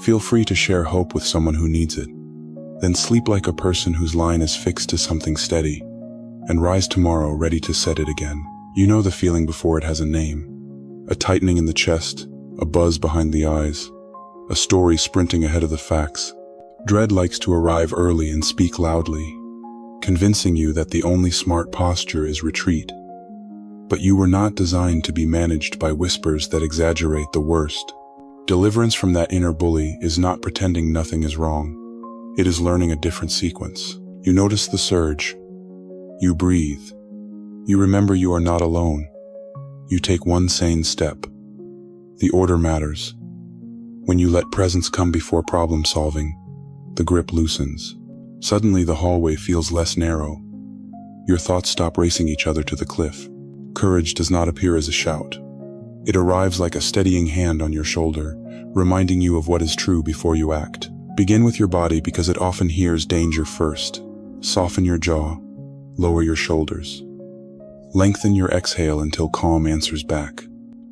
feel free to share hope with someone who needs it. Then sleep like a person whose line is fixed to something steady, and rise tomorrow ready to set it again. You know the feeling before it has a name. A tightening in the chest, a buzz behind the eyes, a story sprinting ahead of the facts. Dread likes to arrive early and speak loudly, convincing you that the only smart posture is retreat. But you were not designed to be managed by whispers that exaggerate the worst. Deliverance from that inner bully is not pretending nothing is wrong. It is learning a different sequence. You notice the surge. You breathe. You remember you are not alone. You take one sane step. The order matters. When you let presence come before problem solving, the grip loosens. Suddenly the hallway feels less narrow. Your thoughts stop racing each other to the cliff. Courage does not appear as a shout. It arrives like a steadying hand on your shoulder, reminding you of what is true before you act. Begin with your body because it often hears danger first. Soften your jaw. Lower your shoulders. Lengthen your exhale until calm answers back.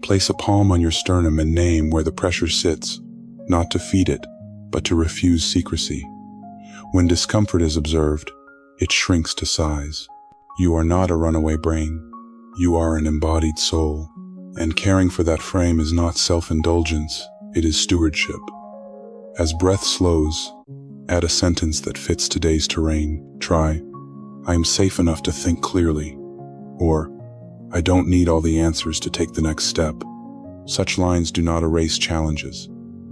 Place a palm on your sternum and name where the pressure sits, not to feed it, but to refuse secrecy. When discomfort is observed, it shrinks to size. You are not a runaway brain. You are an embodied soul. And caring for that frame is not self-indulgence, it is stewardship. As breath slows, add a sentence that fits today's terrain. Try, I am safe enough to think clearly. Or, I don't need all the answers to take the next step. Such lines do not erase challenges.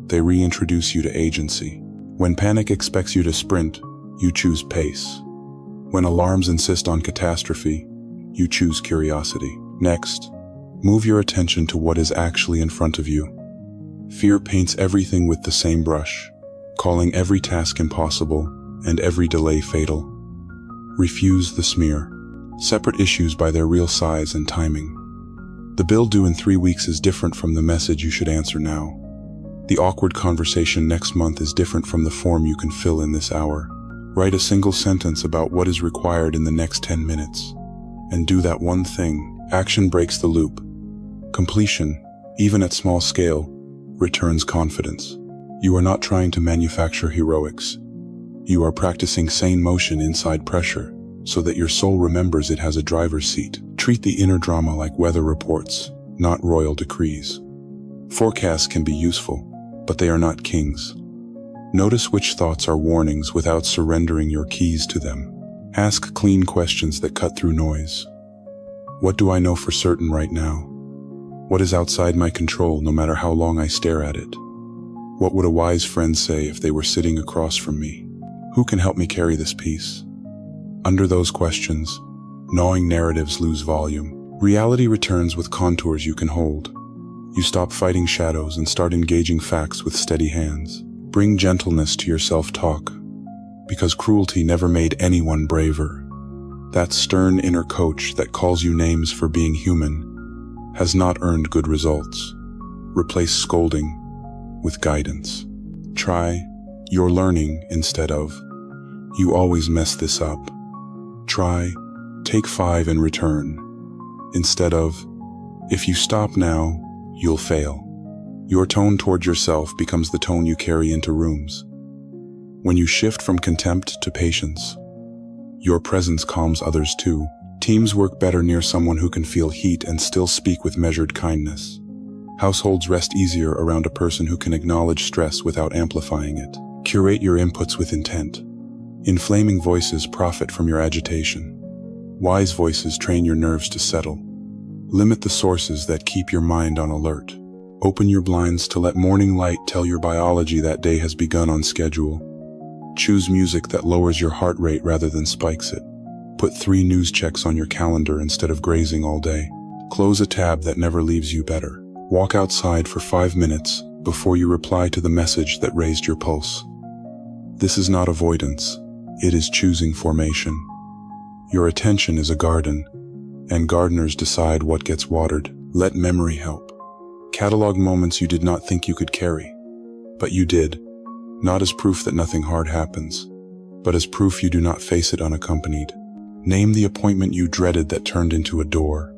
They reintroduce you to agency. When panic expects you to sprint, you choose pace. When alarms insist on catastrophe, you choose curiosity. Next, move your attention to what is actually in front of you. Fear paints everything with the same brush, calling every task impossible and every delay fatal. Refuse the smear. Separate issues by their real size and timing. The bill due in 3 weeks is different from the message you should answer now. The awkward conversation next month is different from the form you can fill in this hour. Write a single sentence about what is required in the next 10 minutes. And do that one thing. Action breaks the loop. Completion, even at small scale, returns confidence. You are not trying to manufacture heroics. You are practicing sane motion inside pressure, so that your soul remembers it has a driver's seat. Treat the inner drama like weather reports, not royal decrees. Forecasts can be useful, but they are not kings. Notice which thoughts are warnings without surrendering your keys to them. Ask clean questions that cut through noise. What do I know for certain right now? What is outside my control no matter how long I stare at it? What would a wise friend say if they were sitting across from me? Who can help me carry this piece? Under those questions, gnawing narratives lose volume. Reality returns with contours you can hold. You stop fighting shadows and start engaging facts with steady hands. Bring gentleness to your self-talk, because cruelty never made anyone braver. That stern inner coach that calls you names for being human has not earned good results. Replace scolding with guidance. Try, "You're learning," instead of, "You always mess this up." Try, "Take 5 and return," instead of, "If you stop now, you'll fail." Your tone toward yourself becomes the tone you carry into rooms. When you shift from contempt to patience, your presence calms others too. Teams work better near someone who can feel heat and still speak with measured kindness. Households rest easier around a person who can acknowledge stress without amplifying it. Curate your inputs with intent. Inflaming voices profit from your agitation. Wise voices train your nerves to settle. Limit the sources that keep your mind on alert. Open your blinds to let morning light tell your biology that day has begun on schedule. Choose music that lowers your heart rate rather than spikes it. Put 3 news checks on your calendar instead of grazing all day. Close a tab that never leaves you better. Walk outside for 5 minutes before you reply to the message that raised your pulse. This is not avoidance, it is choosing formation. Your attention is a garden, and gardeners decide what gets watered. Let memory help. Catalog moments you did not think you could carry, but you did, not as proof that nothing hard happens, but as proof you do not face it unaccompanied. Name the appointment you dreaded that turned into a door.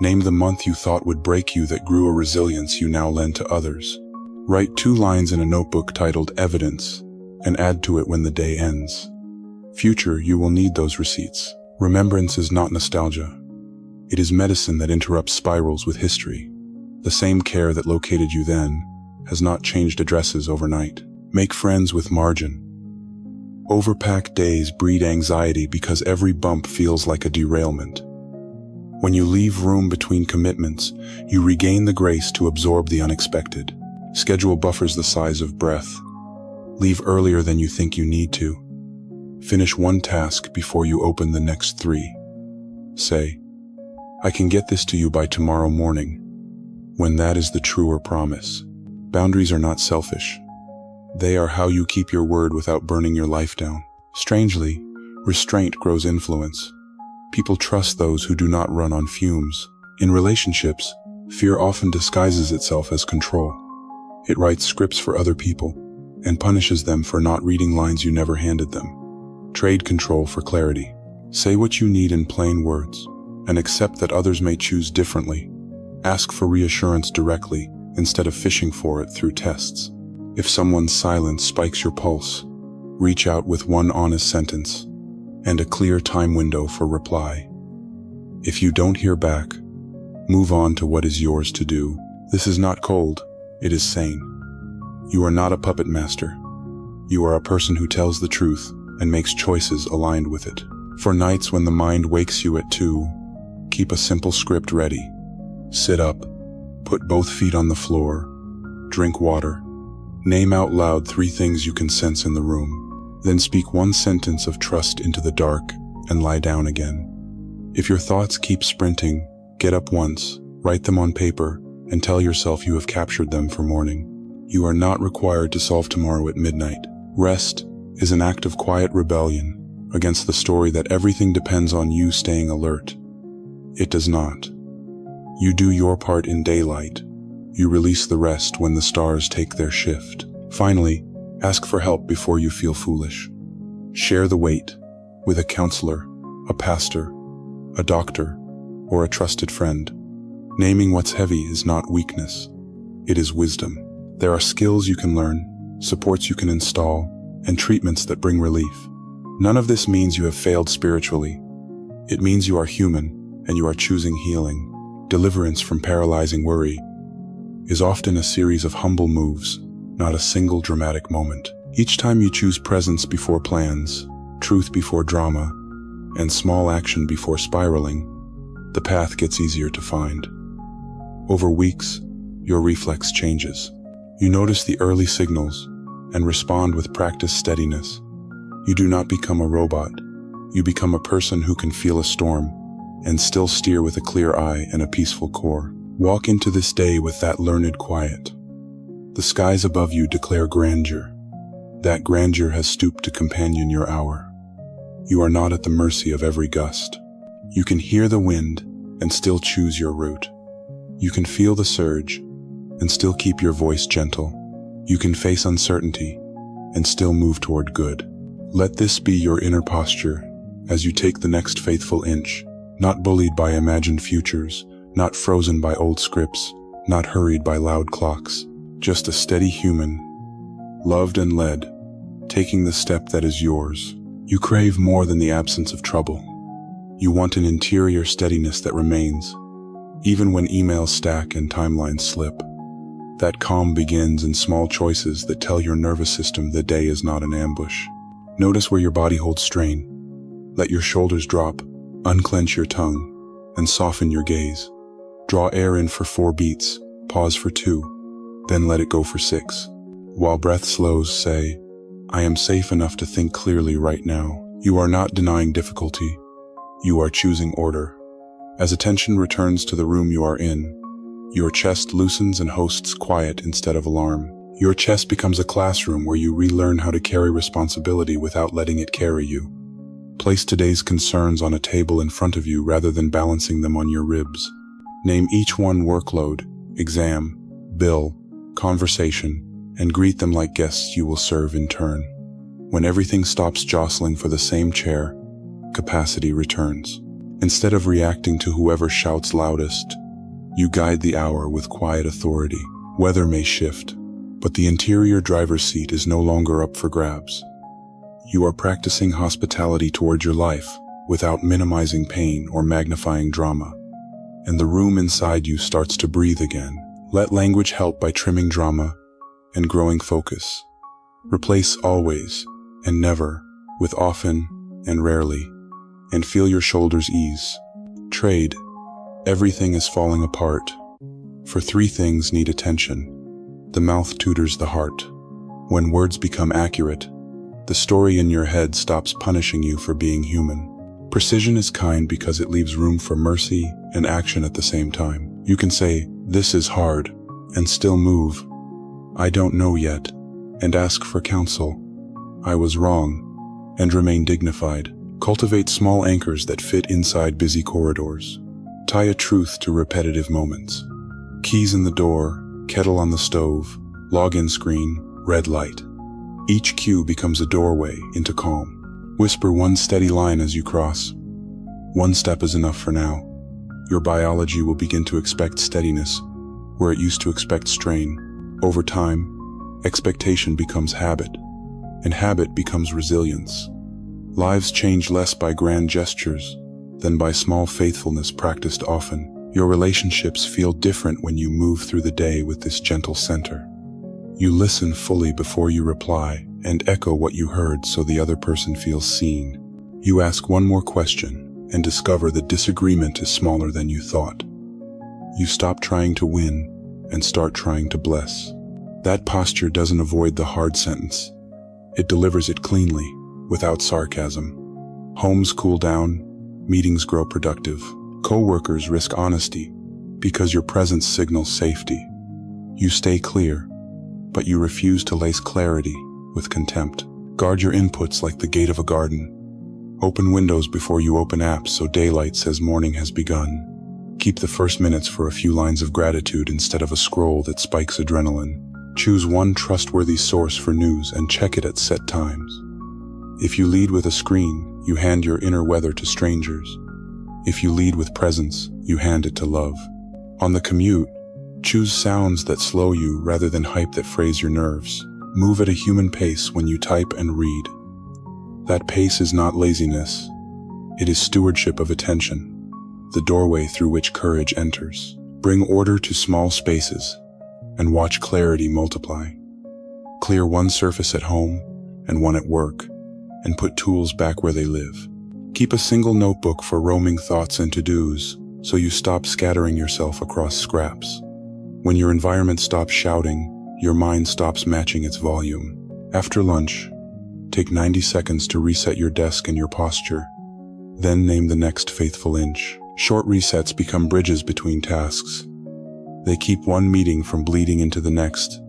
Name the month you thought would break you that grew a resilience you now lend to others. Write 2 lines in a notebook titled Evidence, and add to it when the day ends. Future, you will need those receipts. Remembrance is not nostalgia. It is medicine that interrupts spirals with history. The same care that located you then has not changed addresses overnight. Make friends with margin. Overpacked days breed anxiety because every bump feels like a derailment. When you leave room between commitments, you regain the grace to absorb the unexpected. Schedule buffers the size of breath. Leave earlier than you think you need to. Finish one task before you open the next 3. Say, "I can get this to you by tomorrow morning," when that is the truer promise. Boundaries are not selfish. They are how you keep your word without burning your life down. Strangely, restraint grows influence. People trust those who do not run on fumes. In relationships, fear often disguises itself as control. It writes scripts for other people and punishes them for not reading lines you never handed them. Trade control for clarity. Say what you need in plain words and accept that others may choose differently. Ask for reassurance directly instead of fishing for it through tests. If someone's silence spikes your pulse, reach out with one honest sentence and a clear time window for reply. If you don't hear back, move on to what is yours to do. This is not cold, it is sane. You are not a puppet master. You are a person who tells the truth and makes choices aligned with it. For nights when the mind wakes you at 2, keep a simple script ready. Sit up, put both feet on the floor, drink water, name out loud 3 things you can sense in the room. Then speak one sentence of trust into the dark and lie down again. If your thoughts keep sprinting, get up once, write them on paper, and tell yourself you have captured them for morning. You are not required to solve tomorrow at midnight. Rest is an act of quiet rebellion against the story that everything depends on you staying alert. It does not. You do your part in daylight. You release the rest when the stars take their shift. Finally, ask for help before you feel foolish. Share the weight with a counselor, a pastor, a doctor, or a trusted friend. Naming what's heavy is not weakness. It is wisdom. There are skills you can learn, supports you can install, and treatments that bring relief. None of this means you have failed spiritually. It means you are human and you are choosing healing. Deliverance from paralyzing worry is often a series of humble moves, not a single dramatic moment. Each time you choose presence before plans, truth before drama, and small action before spiraling, the path gets easier to find. Over weeks, your reflex changes. You notice the early signals and respond with practiced steadiness. You do not become a robot. You become a person who can feel a storm and still steer with a clear eye and a peaceful core. Walk into this day with that learned quiet. The skies above you declare grandeur. That grandeur has stooped to companion your hour. You are not at the mercy of every gust. You can hear the wind and still choose your route. You can feel the surge and still keep your voice gentle. You can face uncertainty and still move toward good. Let this be your inner posture as you take the next faithful inch, not bullied by imagined futures, not frozen by old scripts, not hurried by loud clocks, just a steady human, loved and led, taking the step that is yours. You crave more than the absence of trouble. You want an interior steadiness that remains, even when emails stack and timelines slip. That calm begins in small choices that tell your nervous system the day is not an ambush. Notice where your body holds strain. Let your shoulders drop, unclench your tongue, and soften your gaze. Draw air in for 4 beats, pause for 2, then let it go for 6. While breath slows, say, I am safe enough to think clearly right now. You are not denying difficulty. You are choosing order. As attention returns to the room you are in, your chest loosens and hosts quiet instead of alarm. Your chest becomes a classroom where you relearn how to carry responsibility without letting it carry you. Place today's concerns on a table in front of you rather than balancing them on your ribs. Name each one: workload, exam, bill, conversation, and greet them like guests you will serve in turn. When everything stops jostling for the same chair, capacity returns. Instead of reacting to whoever shouts loudest, you guide the hour with quiet authority. Weather may shift, but the interior driver's seat is no longer up for grabs. You are practicing hospitality toward your life without minimizing pain or magnifying drama. And the room inside you starts to breathe again. Let language help by trimming drama and growing focus. Replace always and never with often and rarely, and feel your shoulders ease. Trade, everything is falling apart. For 3 things need attention. The mouth tutors the heart. When words become accurate, the story in your head stops punishing you for being human. Precision is kind because it leaves room for mercy and action at the same time. You can say, this is hard, and still move. I don't know yet, and ask for counsel. I was wrong, and remain dignified. Cultivate small anchors that fit inside busy corridors. Tie a truth to repetitive moments. Keys in the door, kettle on the stove, login screen, red light. Each cue becomes a doorway into calm. Whisper one steady line as you cross. One step is enough for now. Your biology will begin to expect steadiness where it used to expect strain. Over time, expectation becomes habit, and habit becomes resilience. Lives change less by grand gestures than by small faithfulness practiced often. Your relationships feel different when you move through the day with this gentle center. You listen fully before you reply and echo what you heard so the other person feels seen. You ask one more question and discover the disagreement is smaller than you thought. You stop trying to win and start trying to bless. That posture doesn't avoid the hard sentence. It delivers it cleanly, without sarcasm. Homes cool down, meetings grow productive. Co-workers risk honesty because your presence signals safety. You stay clear, but you refuse to lace clarity with contempt. Guard your inputs like the gate of a garden. Open windows before you open apps so daylight says morning has begun. Keep the first minutes for a few lines of gratitude instead of a scroll that spikes adrenaline. Choose one trustworthy source for news and check it at set times. If you lead with a screen, you hand your inner weather to strangers. If you lead with presence, you hand it to love. On the commute, choose sounds that slow you rather than hype that frays your nerves. Move at a human pace when you type and read. That pace is not laziness. It is stewardship of attention, the doorway through which courage enters. Bring order to small spaces and watch clarity multiply. Clear one surface at home and one at work, and put tools back where they live. Keep a single notebook for roaming thoughts and to-dos, so you stop scattering yourself across scraps. When your environment stops shouting, your mind stops matching its volume. After lunch, take 90 seconds to reset your desk and your posture. Then name the next faithful inch. Short resets become bridges between tasks. They keep one meeting from bleeding into the next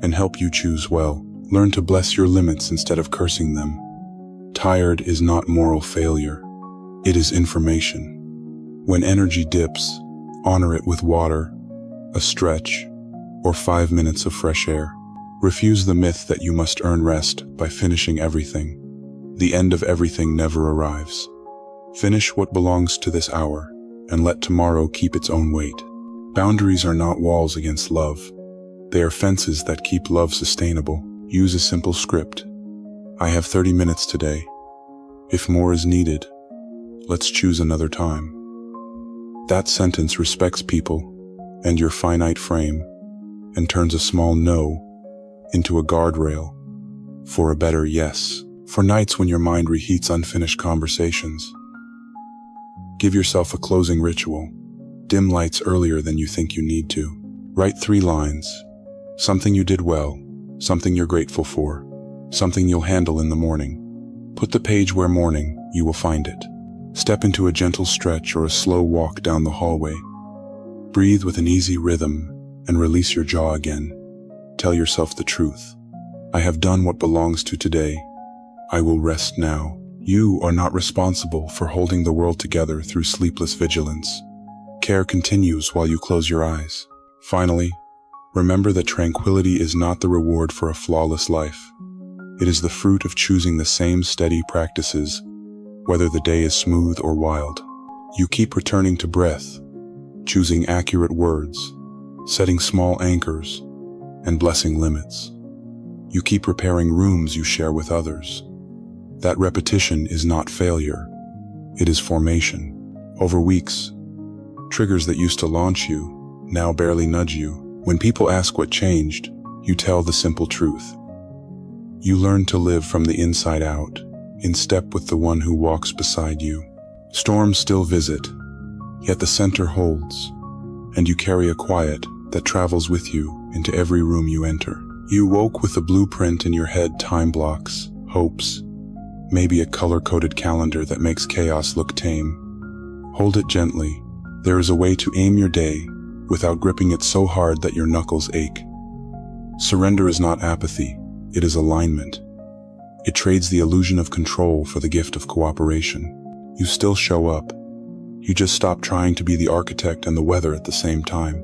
and help you choose well. Learn to bless your limits instead of cursing them. Tired is not moral failure. It is information. When energy dips, honor it with water, a stretch, or 5 minutes of fresh air. Refuse the myth that you must earn rest by finishing everything. The end of everything never arrives. Finish what belongs to this hour, and let tomorrow keep its own weight. Boundaries are not walls against love. They are fences that keep love sustainable. Use a simple script. I have 30 minutes today. If more is needed, let's choose another time. That sentence respects people and your finite frame and turns a small no into a guardrail for a better yes. For nights when your mind reheats unfinished conversations, give yourself a closing ritual. Dim lights earlier than you think you need to. Write 3 lines. Something you did well, something you're grateful for, something you'll handle in the morning. Put the page where morning, you will find it. Step into a gentle stretch or a slow walk down the hallway. Breathe with an easy rhythm and release your jaw again. Tell yourself the truth. I have done what belongs to today. I will rest now. You are not responsible for holding the world together through sleepless vigilance. Care continues while you close your eyes. Finally, remember that tranquility is not the reward for a flawless life. It is the fruit of choosing the same steady practices, whether the day is smooth or wild. You keep returning to breath, choosing accurate words, setting small anchors, and blessing limits. You keep repairing rooms you share with others. That repetition is not failure. It is formation. Over weeks, triggers that used to launch you now barely nudge you. When people ask what changed, you tell the simple truth. You learn to live from the inside out, in step with the one who walks beside you. Storms still visit, yet the center holds, and you carry a quiet that travels with you into every room you enter. You woke with a blueprint in your head, time blocks, hopes, maybe a color-coded calendar that makes chaos look tame. Hold it gently. There is a way to aim your day without gripping it so hard that your knuckles ache. Surrender is not apathy, it is alignment. It trades the illusion of control for the gift of cooperation. You still show up. You just stop trying to be the architect and the weather at the same time.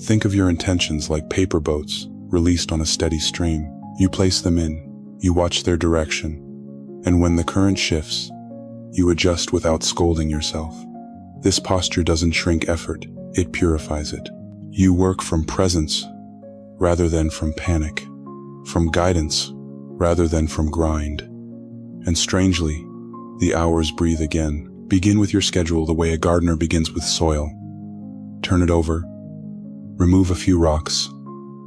Think of your intentions like paper boats released on a steady stream. You place them in, you watch their direction, and when the current shifts, you adjust without scolding yourself. This posture doesn't shrink effort, it purifies it. You work from presence rather than from panic, from guidance rather than from grind. And strangely, the hours breathe again. Begin with your schedule the way a gardener begins with soil. Turn it over, remove a few rocks,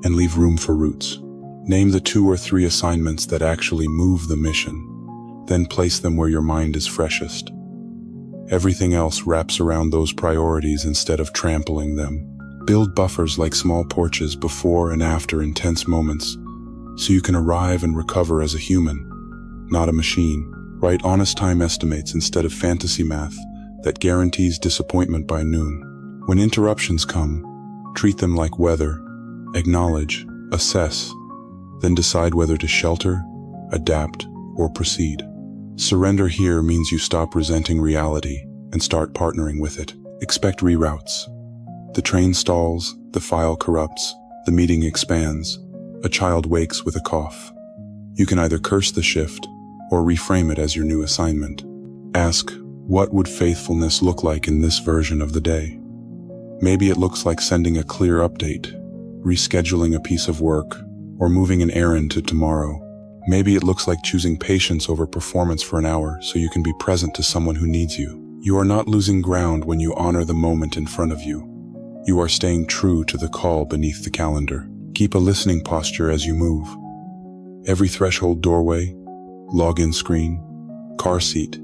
and leave room for roots. Name the 2 or 3 assignments that actually move the mission. Then place them where your mind is freshest. Everything else wraps around those priorities instead of trampling them. Build buffers like small porches before and after intense moments, so you can arrive and recover as a human, not a machine. Write honest time estimates instead of fantasy math that guarantees disappointment by noon. When interruptions come, treat them like weather. Acknowledge, assess, then decide whether to shelter, adapt, or proceed. Surrender here means you stop resenting reality and start partnering with it. Expect reroutes. The train stalls, the file corrupts, the meeting expands, a child wakes with a cough. You can either curse the shift or reframe it as your new assignment. Ask, what would faithfulness look like in this version of the day? Maybe it looks like sending a clear update, rescheduling a piece of work, or moving an errand to tomorrow. Maybe it looks like choosing patience over performance for an hour so you can be present to someone who needs you. You are not losing ground when you honor the moment in front of you. You are staying true to the call beneath the calendar. Keep a listening posture as you move. Every threshold doorway, login screen, car seat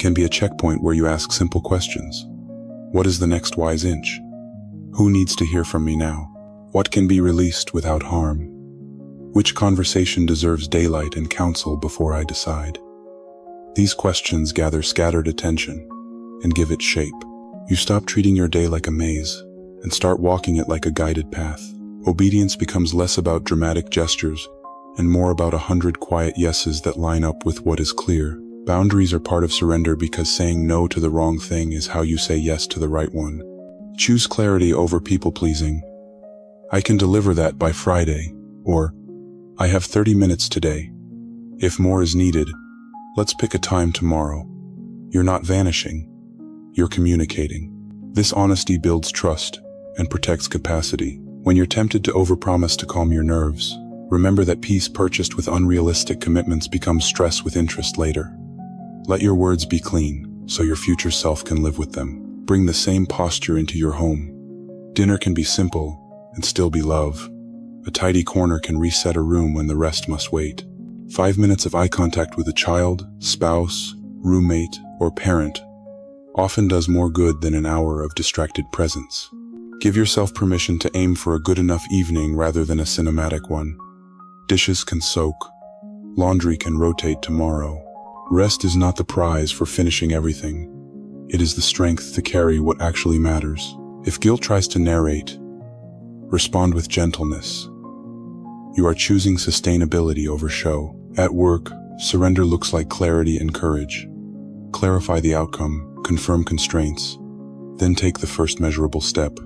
can be a checkpoint where you ask simple questions. What is the next wise inch? Who needs to hear from me now? What can be released without harm? Which conversation deserves daylight and counsel before I decide? These questions gather scattered attention and give it shape. You stop treating your day like a maze and start walking it like a guided path. Obedience becomes less about dramatic gestures and more about 100 quiet yeses that line up with what is clear. Boundaries are part of surrender because saying no to the wrong thing is how you say yes to the right one. Choose clarity over people-pleasing. I can deliver that by Friday, or I have 30 minutes today. If more is needed, let's pick a time tomorrow. You're not vanishing, you're communicating. This honesty builds trust and protects capacity. When you're tempted to overpromise to calm your nerves, remember that peace purchased with unrealistic commitments becomes stress with interest later. Let your words be clean, so your future self can live with them. Bring the same posture into your home. Dinner can be simple and still be love. A tidy corner can reset a room when the rest must wait. 5 minutes of eye contact with a child, spouse, roommate, or parent often does more good than an hour of distracted presence. Give yourself permission to aim for a good enough evening rather than a cinematic one. Dishes can soak. Laundry can rotate tomorrow. Rest is not the prize for finishing everything. It is the strength to carry what actually matters. If guilt tries to narrate, respond with gentleness. You are choosing sustainability over show. At work, surrender looks like clarity and courage. Clarify the outcome, confirm constraints, then take the first measurable step.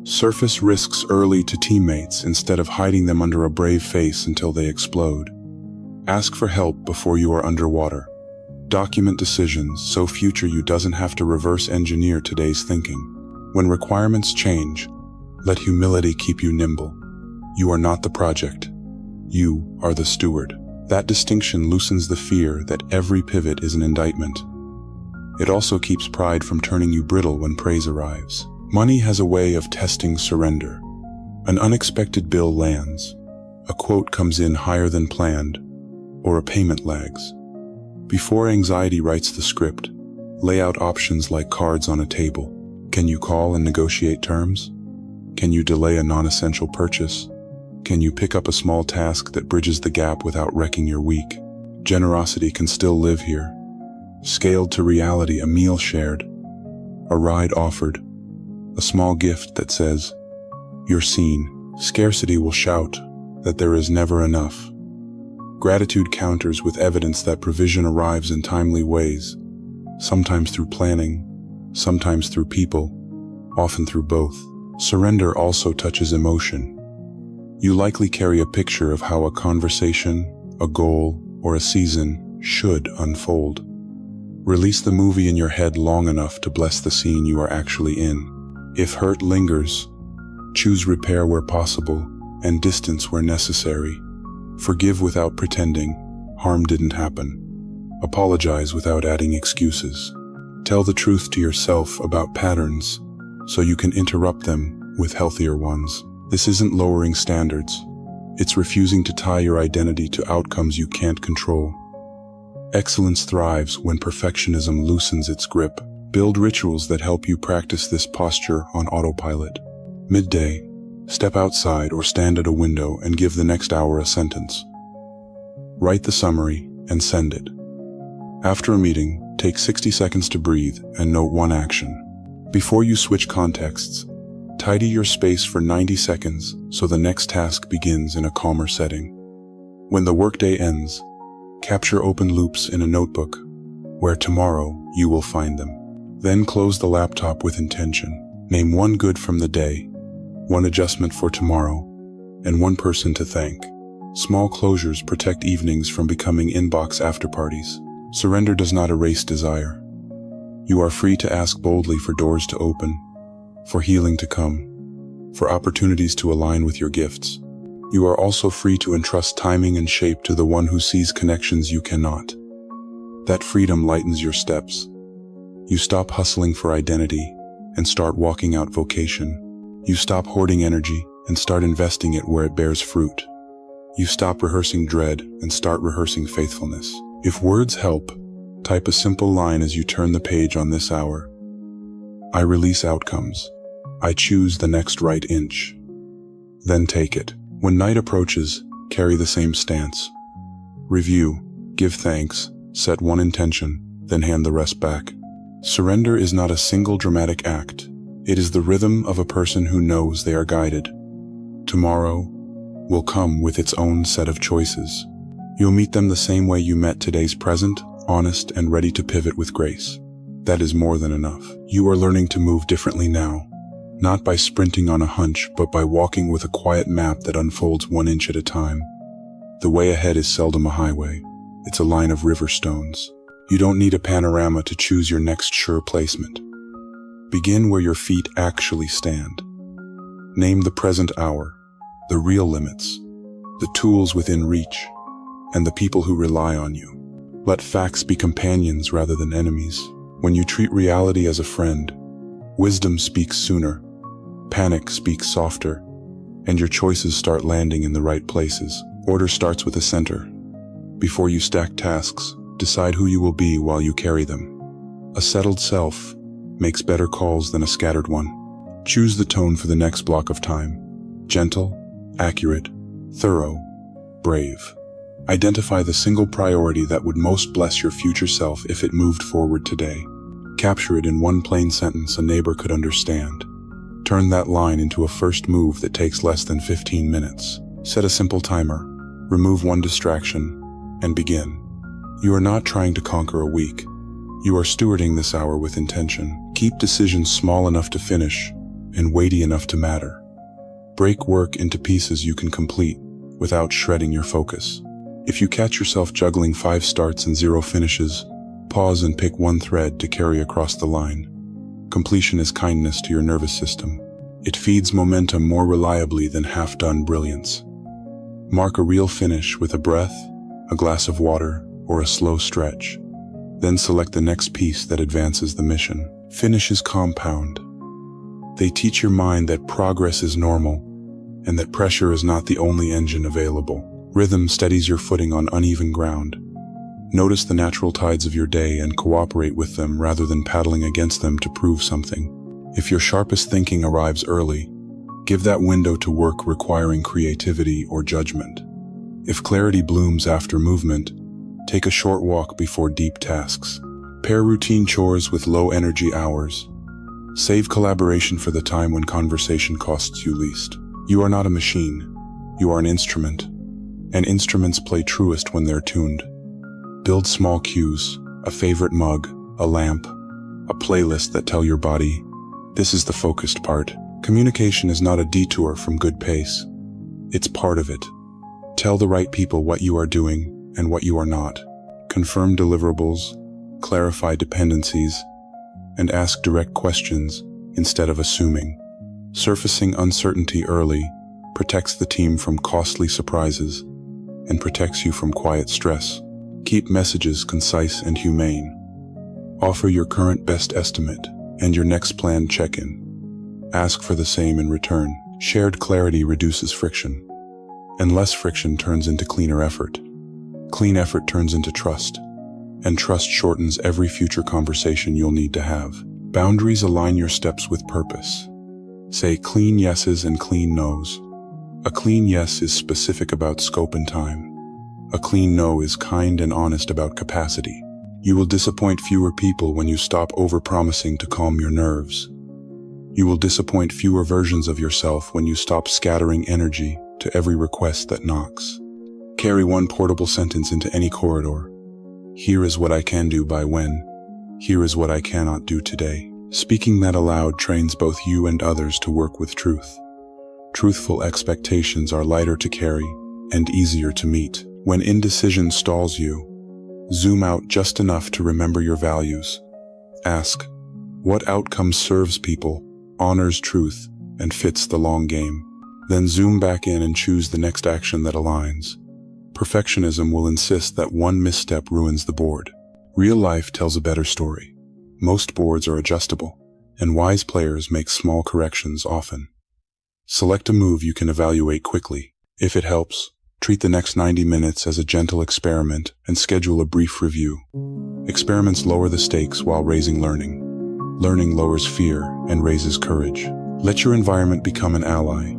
Surface risks early to teammates instead of hiding them under a brave face until they explode. Ask for help before you are underwater. Document decisions so future you doesn't have to reverse engineer today's thinking. When requirements change, let humility keep you nimble. You are not the project. You are the steward. That distinction loosens the fear that every pivot is an indictment. It also keeps pride from turning you brittle when praise arrives. Money has a way of testing surrender. An unexpected bill lands, a quote comes in higher than planned, or a payment lags. Before anxiety writes the script, lay out options like cards on a table. Can you call and negotiate terms? Can you delay a non-essential purchase? Can you pick up a small task that bridges the gap without wrecking your week? Generosity can still live here. Scaled to reality, a meal shared, a ride offered, a small gift that says, "You're seen." Scarcity will shout that there is never enough. Gratitude counters with evidence that provision arrives in timely ways, sometimes through planning, sometimes through people, often through both. Surrender also touches emotion. You likely carry a picture of how a conversation, a goal, or a season should unfold. Release the movie in your head long enough to bless the scene you are actually in. If hurt lingers, choose repair where possible and distance where necessary. Forgive without pretending harm didn't happen. Apologize without adding excuses. Tell the truth to yourself about patterns so you can interrupt them with healthier ones. This isn't lowering standards. It's refusing to tie your identity to outcomes you can't control. Excellence thrives when perfectionism loosens its grip. Build rituals that help you practice this posture on autopilot. Midday, step outside or stand at a window and give the next hour a sentence. Write the summary and send it. After a meeting, take 60 seconds to breathe and note one action. Before you switch contexts, tidy your space for 90 seconds so the next task begins in a calmer setting. When the workday ends, capture open loops in a notebook, where tomorrow you will find them. Then close the laptop with intention. Name one good from the day, one adjustment for tomorrow, and one person to thank. Small closures protect evenings from becoming inbox afterparties. Surrender does not erase desire. You are free to ask boldly for doors to open, for healing to come, for opportunities to align with your gifts. You are also free to entrust timing and shape to the one who sees connections you cannot. That freedom lightens your steps. You stop hustling for identity and start walking out vocation. You stop hoarding energy and start investing it where it bears fruit. You stop rehearsing dread and start rehearsing faithfulness. If words help, type a simple line as you turn the page on this hour. I release outcomes. I choose the next right inch. then take it. When night approaches, carry the same stance. Review, give thanks, set one intention, then hand the rest back. Surrender is not a single dramatic act. It is the rhythm of a person who knows they are guided. Tomorrow will come with its own set of choices. You'll meet them the same way you met today's present, honest and ready to pivot with grace. That is more than enough. You are learning to move differently now, not by sprinting on a hunch, but by walking with a quiet map that unfolds 1 inch at a time. The way ahead is seldom a highway. It's a line of river stones. You don't need a panorama to choose your next sure placement. Begin where your feet actually stand. Name the present hour, the real limits, the tools within reach, and the people who rely on you. Let facts be companions rather than enemies. When you treat reality as a friend, wisdom speaks sooner, panic speaks softer, and your choices start landing in the right places. Order starts with a center. Before you stack tasks, decide who you will be while you carry them. A settled self makes better calls than a scattered one. Choose the tone for the next block of time. Gentle, accurate, thorough, brave. Identify the single priority that would most bless your future self if it moved forward today. Capture it in one plain sentence a neighbor could understand. Turn that line into a first move that takes less than 15 minutes. Set a simple timer, remove one distraction, and begin. You are not trying to conquer a week. You are stewarding this hour with intention. Keep decisions small enough to finish and weighty enough to matter. Break work into pieces you can complete without shredding your focus. If you catch yourself juggling 5 starts and 0 finishes, pause and pick one thread to carry across the line. Completion is kindness to your nervous system. It feeds momentum more reliably than half-done brilliance. Mark a real finish with a breath, a glass of water, or a slow stretch. Then select the next piece that advances the mission. Finishes compound. They teach your mind that progress is normal and that pressure is not the only engine available. Rhythm steadies your footing on uneven ground. Notice the natural tides of your day and cooperate with them rather than paddling against them to prove something. If your sharpest thinking arrives early, give that window to work requiring creativity or judgment. If clarity blooms after movement, take a short walk before deep tasks. Pair routine chores with low-energy hours. Save collaboration for the time when conversation costs you least. You are not a machine. You are an instrument. And instruments play truest when they're tuned. Build small cues, a favorite mug, a lamp, a playlist that tell your body, this is the focused part. Communication is not a detour from good pace. It's part of it. Tell the right people what you are doing and what you are not. Confirm deliverables, clarify dependencies, and ask direct questions instead of assuming. Surfacing uncertainty early protects the team from costly surprises and protects you from quiet stress. Keep messages concise and humane. Offer your current best estimate and your next planned check-in. Ask for the same in return. Shared clarity reduces friction, and less friction turns into cleaner effort. Clean effort turns into trust, and trust shortens every future conversation you'll need to have. Boundaries align your steps with purpose. Say clean yeses and clean nos. A clean yes is specific about scope and time. A clean no is kind and honest about capacity. You will disappoint fewer people when you stop overpromising to calm your nerves. You will disappoint fewer versions of yourself when you stop scattering energy to every request that knocks. Carry one portable sentence into any corridor. Here is what I can do by when. Here is what I cannot do today. Speaking that aloud trains both you and others to work with truth. Truthful expectations are lighter to carry and easier to meet. When indecision stalls you, zoom out just enough to remember your values. Ask, what outcome serves people, honors truth, and fits the long game? Then zoom back in and choose the next action that aligns. Perfectionism will insist that one misstep ruins the board. Real life tells a better story. Most boards are adjustable, and wise players make small corrections often. Select a move you can evaluate quickly. If it helps, treat the next 90 minutes as a gentle experiment and schedule a brief review. Experiments lower the stakes while raising learning. Learning lowers fear and raises courage. Let your environment become an ally.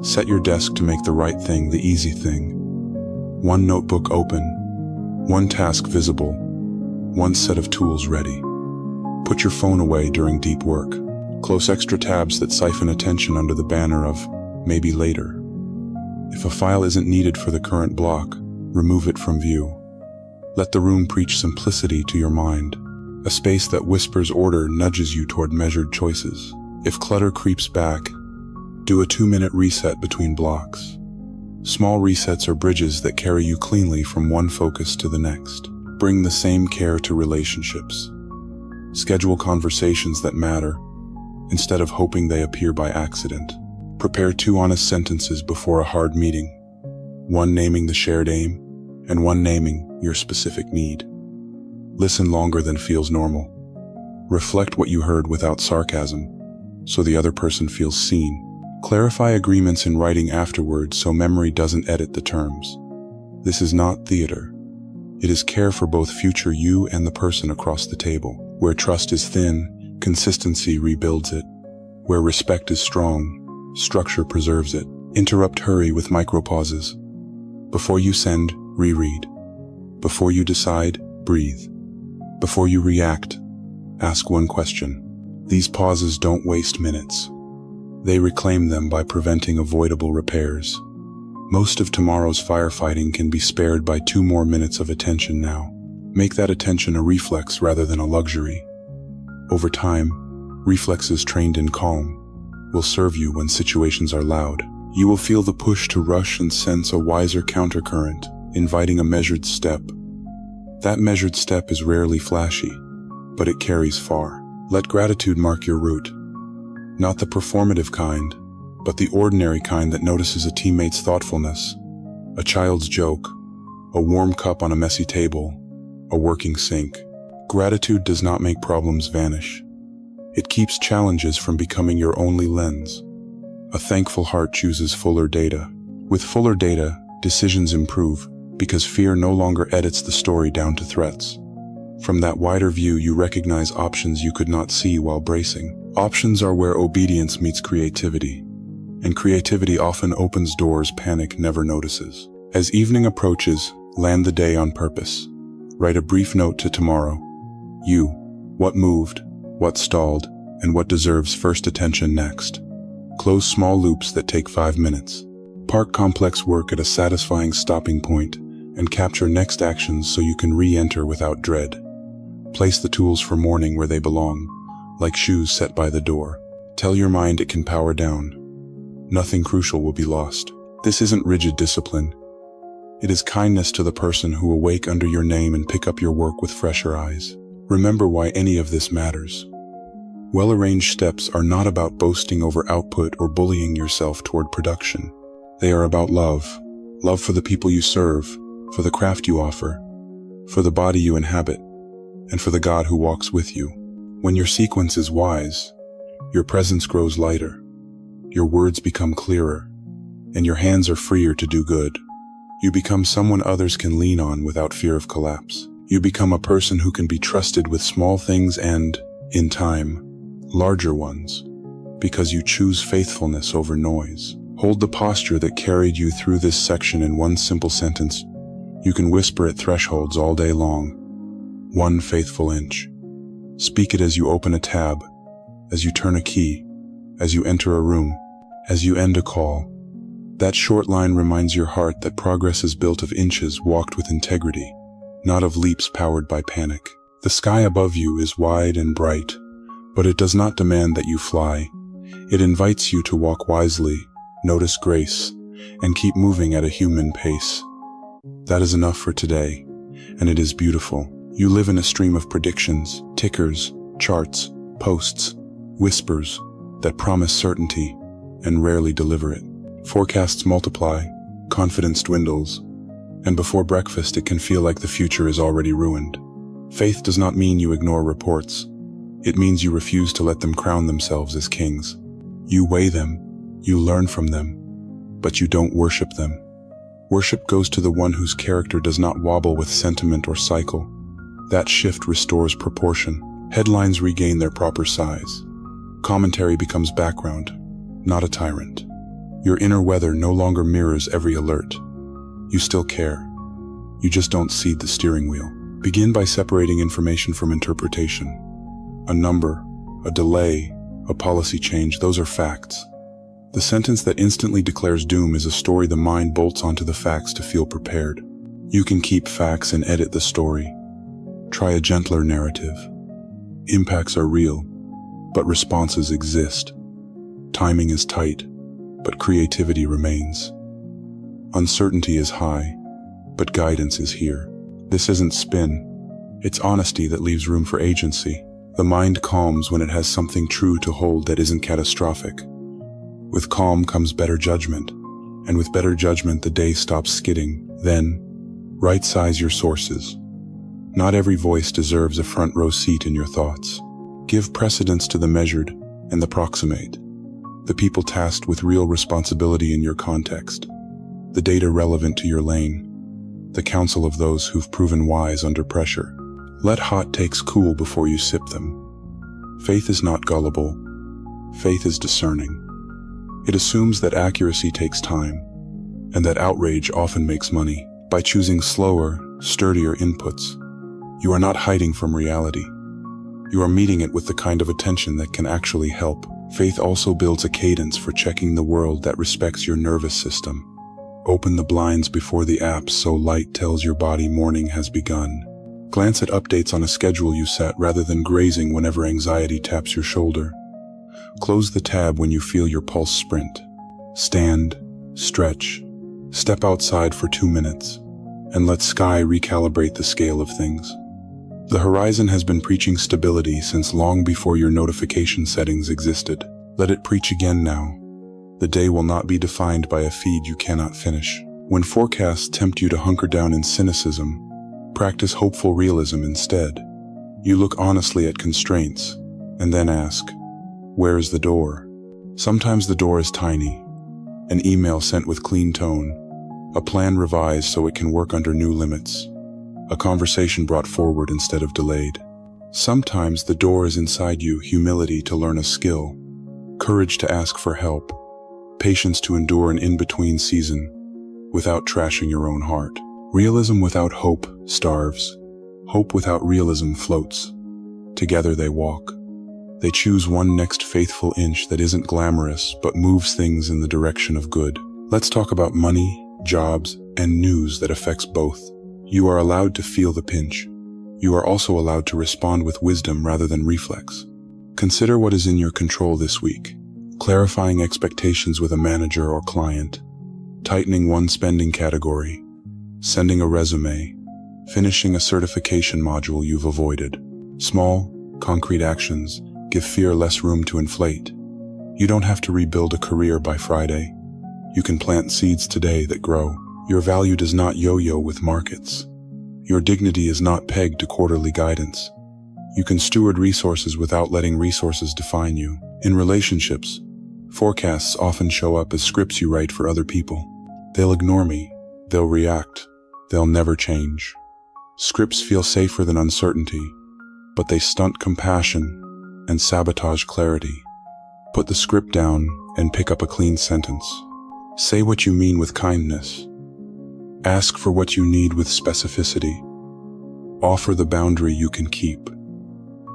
Set your desk to make the right thing the easy thing. One notebook open, one task visible, one set of tools ready. Put your phone away during deep work. Close extra tabs that siphon attention under the banner of maybe later. If a file isn't needed for the current block, remove it from view. Let the room preach simplicity to your mind. A space that whispers order nudges you toward measured choices. If clutter creeps back, do a 2-minute reset between blocks. Small resets are bridges that carry you cleanly from one focus to the next. Bring the same care to relationships. Schedule conversations that matter, instead of hoping they appear by accident. Prepare 2 honest sentences before a hard meeting, one naming the shared aim, and one naming your specific need. Listen longer than feels normal. Reflect what you heard without sarcasm, so the other person feels seen. Clarify agreements in writing afterwards so memory doesn't edit the terms. This is not theater. It is care for both future you and the person across the table. Where trust is thin, consistency rebuilds it. Where respect is strong, structure preserves it. Interrupt hurry with micro-pauses. Before you send, reread. Before you decide, breathe. Before you react, ask one question. These pauses don't waste minutes. They reclaim them by preventing avoidable repairs. Most of tomorrow's firefighting can be spared by 2 more minutes of attention now. Make that attention a reflex rather than a luxury. Over time, reflexes trained in calm will serve you when situations are loud. You will feel the push to rush and sense a wiser countercurrent, inviting a measured step. That measured step is rarely flashy, but it carries far. Let gratitude mark your route. Not the performative kind, but the ordinary kind that notices a teammate's thoughtfulness, a child's joke, a warm cup on a messy table, a working sink. Gratitude does not make problems vanish. It keeps challenges from becoming your only lens. A thankful heart chooses fuller data. With fuller data, decisions improve because fear no longer edits the story down to threats. From that wider view, you recognize options you could not see while bracing. Options are where obedience meets creativity, and creativity often opens doors panic never notices. As evening approaches, land the day on purpose. Write a brief note to tomorrow. You, what moved, what stalled, and what deserves first attention next. Close small loops that take 5 minutes. Park complex work at a satisfying stopping point and capture next actions so you can re-enter without dread. Place the tools for morning where they belong, like shoes set by the door. Tell your mind it can power down. Nothing crucial will be lost. This isn't rigid discipline. It is kindness to the person who awake under your name and pick up your work with fresher eyes. Remember why any of this matters. Well-arranged steps are not about boasting over output or bullying yourself toward production. They are about love. Love for the people you serve, for the craft you offer, for the body you inhabit, and for the God who walks with you. When your sequence is wise, your presence grows lighter, your words become clearer, and your hands are freer to do good. You become someone others can lean on without fear of collapse. You become a person who can be trusted with small things and, in time, larger ones, because you choose faithfulness over noise. Hold the posture that carried you through this section in one simple sentence. You can whisper at thresholds all day long. 1 faithful inch. Speak it as you open a tab, as you turn a key, as you enter a room, as you end a call. That short line reminds your heart that progress is built of inches walked with integrity, not of leaps powered by panic. The sky above you is wide and bright, but it does not demand that you fly. It invites you to walk wisely, notice grace, and keep moving at a human pace. That is enough for today, and it is beautiful. You live in a stream of predictions, tickers, charts, posts, whispers that promise certainty and rarely deliver it. Forecasts multiply, confidence dwindles, and before breakfast it can feel like the future is already ruined. Faith does not mean you ignore reports. It means you refuse to let them crown themselves as kings. You weigh them, you learn from them, but you don't worship them. Worship goes to the one whose character does not wobble with sentiment or cycle. That shift restores proportion. Headlines regain their proper size. Commentary becomes background, not a tyrant. Your inner weather no longer mirrors every alert. You still care. You just don't see the steering wheel. Begin by separating information from interpretation. A number, a delay, a policy change, those are facts. The sentence that instantly declares doom is a story the mind bolts onto the facts to feel prepared. You can keep facts and edit the story. Try a gentler narrative. Impacts are real, but responses exist. Timing is tight, but creativity remains. Uncertainty is high, but guidance is here. This isn't spin. It's honesty that leaves room for agency. The mind calms when it has something true to hold that isn't catastrophic. With calm comes better judgment, and with better judgment the day stops skidding. Then, right-size your sources. Not every voice deserves a front-row seat in your thoughts. Give precedence to the measured and the proximate. The people tasked with real responsibility in your context. The data relevant to your lane. The counsel of those who've proven wise under pressure. Let hot takes cool before you sip them. Faith is not gullible. Faith is discerning. It assumes that accuracy takes time, and that outrage often makes money. By choosing slower, sturdier inputs, you are not hiding from reality. You are meeting it with the kind of attention that can actually help. Faith also builds a cadence for checking the world that respects your nervous system. Open the blinds before the apps so light tells your body morning has begun. Glance at updates on a schedule you set rather than grazing whenever anxiety taps your shoulder. Close the tab when you feel your pulse sprint. Stand, stretch, step outside for 2 minutes, and let sky recalibrate the scale of things. The horizon has been preaching stability since long before your notification settings existed. Let it preach again now. The day will not be defined by a feed you cannot finish. When forecasts tempt you to hunker down in cynicism, practice hopeful realism instead. You look honestly at constraints, and then ask, where is the door? Sometimes the door is tiny. An email sent with clean tone, a plan revised so it can work under new limits, a conversation brought forward instead of delayed. Sometimes the door is inside you, humility to learn a skill, courage to ask for help, patience to endure an in-between season without trashing your own heart. Realism without hope starves. Hope without realism floats. Together they walk. They choose one next faithful inch that isn't glamorous but moves things in the direction of good. Let's talk about money, jobs, and news that affects both. You are allowed to feel the pinch. You are also allowed to respond with wisdom rather than reflex. Consider what is in your control this week. Clarifying expectations with a manager or client. Tightening one spending category. Sending a resume. Finishing a certification module you've avoided. Small, concrete actions give fear less room to inflate. You don't have to rebuild a career by Friday. You can plant seeds today that grow. Your value does not yo-yo with markets. Your dignity is not pegged to quarterly guidance. You can steward resources without letting resources define you. In relationships, forecasts often show up as scripts you write for other people. They'll ignore me. They'll react. They'll never change. Scripts feel safer than uncertainty, but they stunt compassion and sabotage clarity. Put the script down and pick up a clean sentence. Say what you mean with kindness. Ask for what you need with specificity. Offer the boundary you can keep.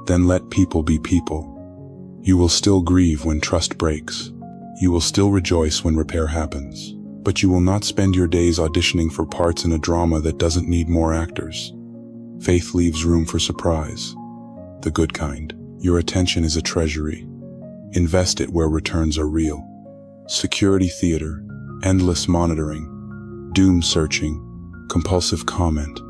Then let people be people. You will still grieve when trust breaks. You will still rejoice when repair happens. But you will not spend your days auditioning for parts in a drama that doesn't need more actors. Faith leaves room for surprise. The good kind. Your attention is a treasury. Invest it where returns are real. Security theater, endless monitoring, doom searching, compulsive comment.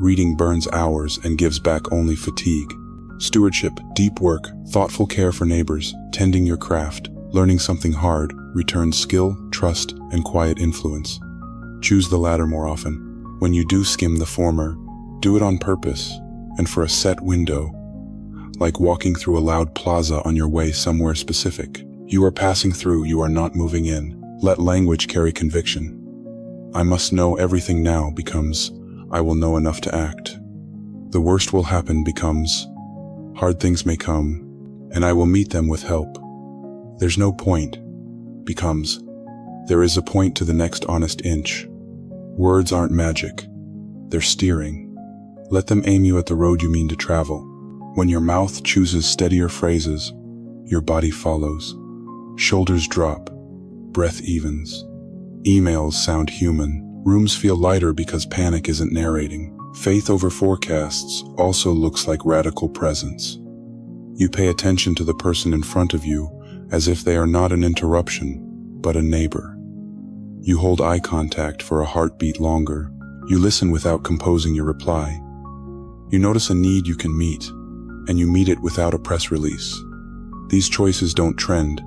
Reading burns hours and gives back only fatigue. Stewardship, deep work, thoughtful care for neighbors, tending your craft, learning something hard, returns skill, trust, and quiet influence. Choose the latter more often. When you do skim the former, do it on purpose and for a set window, like walking through a loud plaza on your way somewhere specific. You are passing through, you are not moving in. Let language carry conviction. I must know everything now becomes I will know enough to act. The worst will happen becomes hard things may come, and I will meet them with help. There's no point becomes There is a point to the next honest inch. Words aren't magic. They're steering. Let them aim you at the road you mean to travel. When your mouth chooses steadier phrases, your body follows. Shoulders drop. Breath evens. Emails sound human. Rooms feel lighter because panic isn't narrating. Faith over forecasts also looks like radical presence. You pay attention to the person in front of you as if they are not an interruption, but a neighbor. You hold eye contact for a heartbeat longer. You listen without composing your reply. You notice a need you can meet, and you meet it without a press release. These choices don't trend,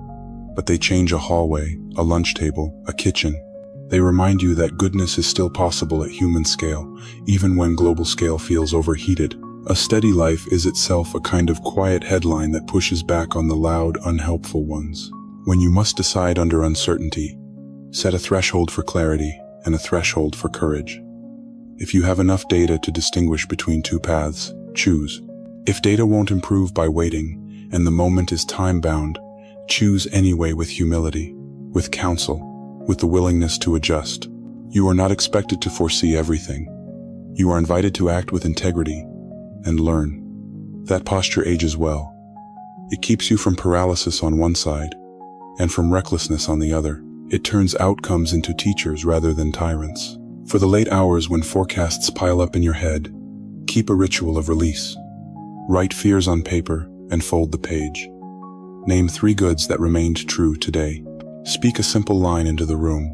but they change a hallway, a lunch table, a kitchen. They remind you that goodness is still possible at human scale, even when global scale feels overheated. A steady life is itself a kind of quiet headline that pushes back on the loud, unhelpful ones. When you must decide under uncertainty, set a threshold for clarity and a threshold for courage. If you have enough data to distinguish between two paths, choose. If data won't improve by waiting, and the moment is time-bound, choose anyway with humility, with counsel, with the willingness to adjust. You are not expected to foresee everything. You are invited to act with integrity and learn. That posture ages well. It keeps you from paralysis on one side and from recklessness on the other. It turns outcomes into teachers rather than tyrants. For the late hours when forecasts pile up in your head, keep a ritual of release. Write fears on paper and fold the page. Name 3 goods that remained true today. Speak a simple line into the room.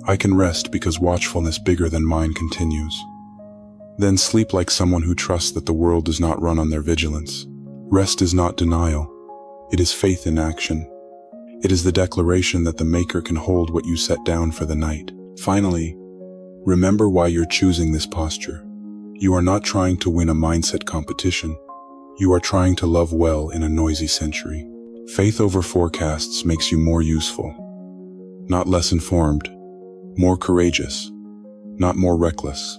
I can rest because watchfulness bigger than mine continues. Then sleep like someone who trusts that the world does not run on their vigilance. Rest is not denial. It is faith in action. It is the declaration that the Maker can hold what you set down for the night. Finally, remember why you're choosing this posture. You are not trying to win a mindset competition. You are trying to love well in a noisy century. Faith over forecasts makes you more useful. Not less informed. More courageous. Not more reckless.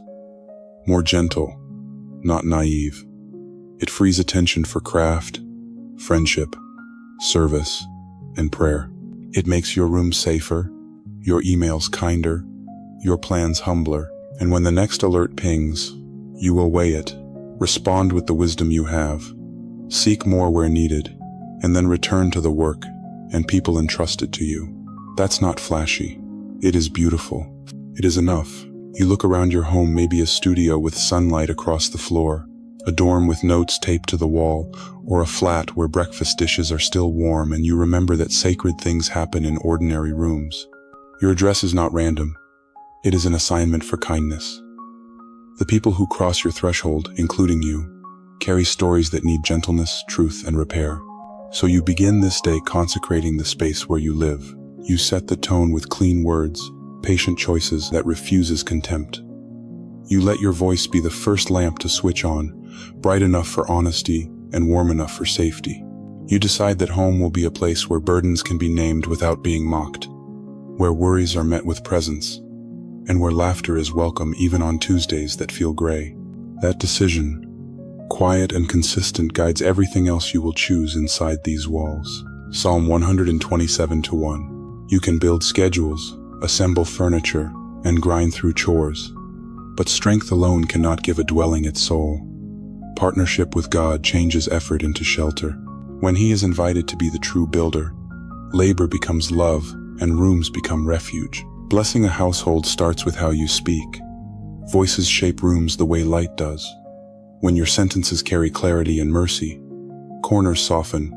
More gentle. Not naive. It frees attention for craft, friendship, service, and prayer. It makes your room safer, your emails kinder, your plans humbler. And when the next alert pings, you will weigh it. Respond with the wisdom you have. Seek more where needed, and then return to the work and people entrusted to you. That's not flashy. It is beautiful. It is enough. You look around your home, maybe a studio with sunlight across the floor, a dorm with notes taped to the wall, or a flat where breakfast dishes are still warm, and you remember that sacred things happen in ordinary rooms. Your address is not random. It is an assignment for kindness. The people who cross your threshold, including you, carry stories that need gentleness, truth, and repair. So you begin this day consecrating the space where you live. You set the tone with clean words, patient choices that refuses contempt. You let your voice be the first lamp to switch on, bright enough for honesty and warm enough for safety. You decide that home will be a place where burdens can be named without being mocked, where worries are met with presence, and where laughter is welcome even on Tuesdays that feel gray. That decision, quiet and consistent, guides everything else you will choose inside these walls. Psalm 127:1. You can build schedules, assemble furniture, and grind through chores. But strength alone cannot give a dwelling its soul. Partnership with God changes effort into shelter. When He is invited to be the true builder, labor becomes love and rooms become refuge. Blessing a household starts with how you speak. Voices shape rooms the way light does. When your sentences carry clarity and mercy, corners soften,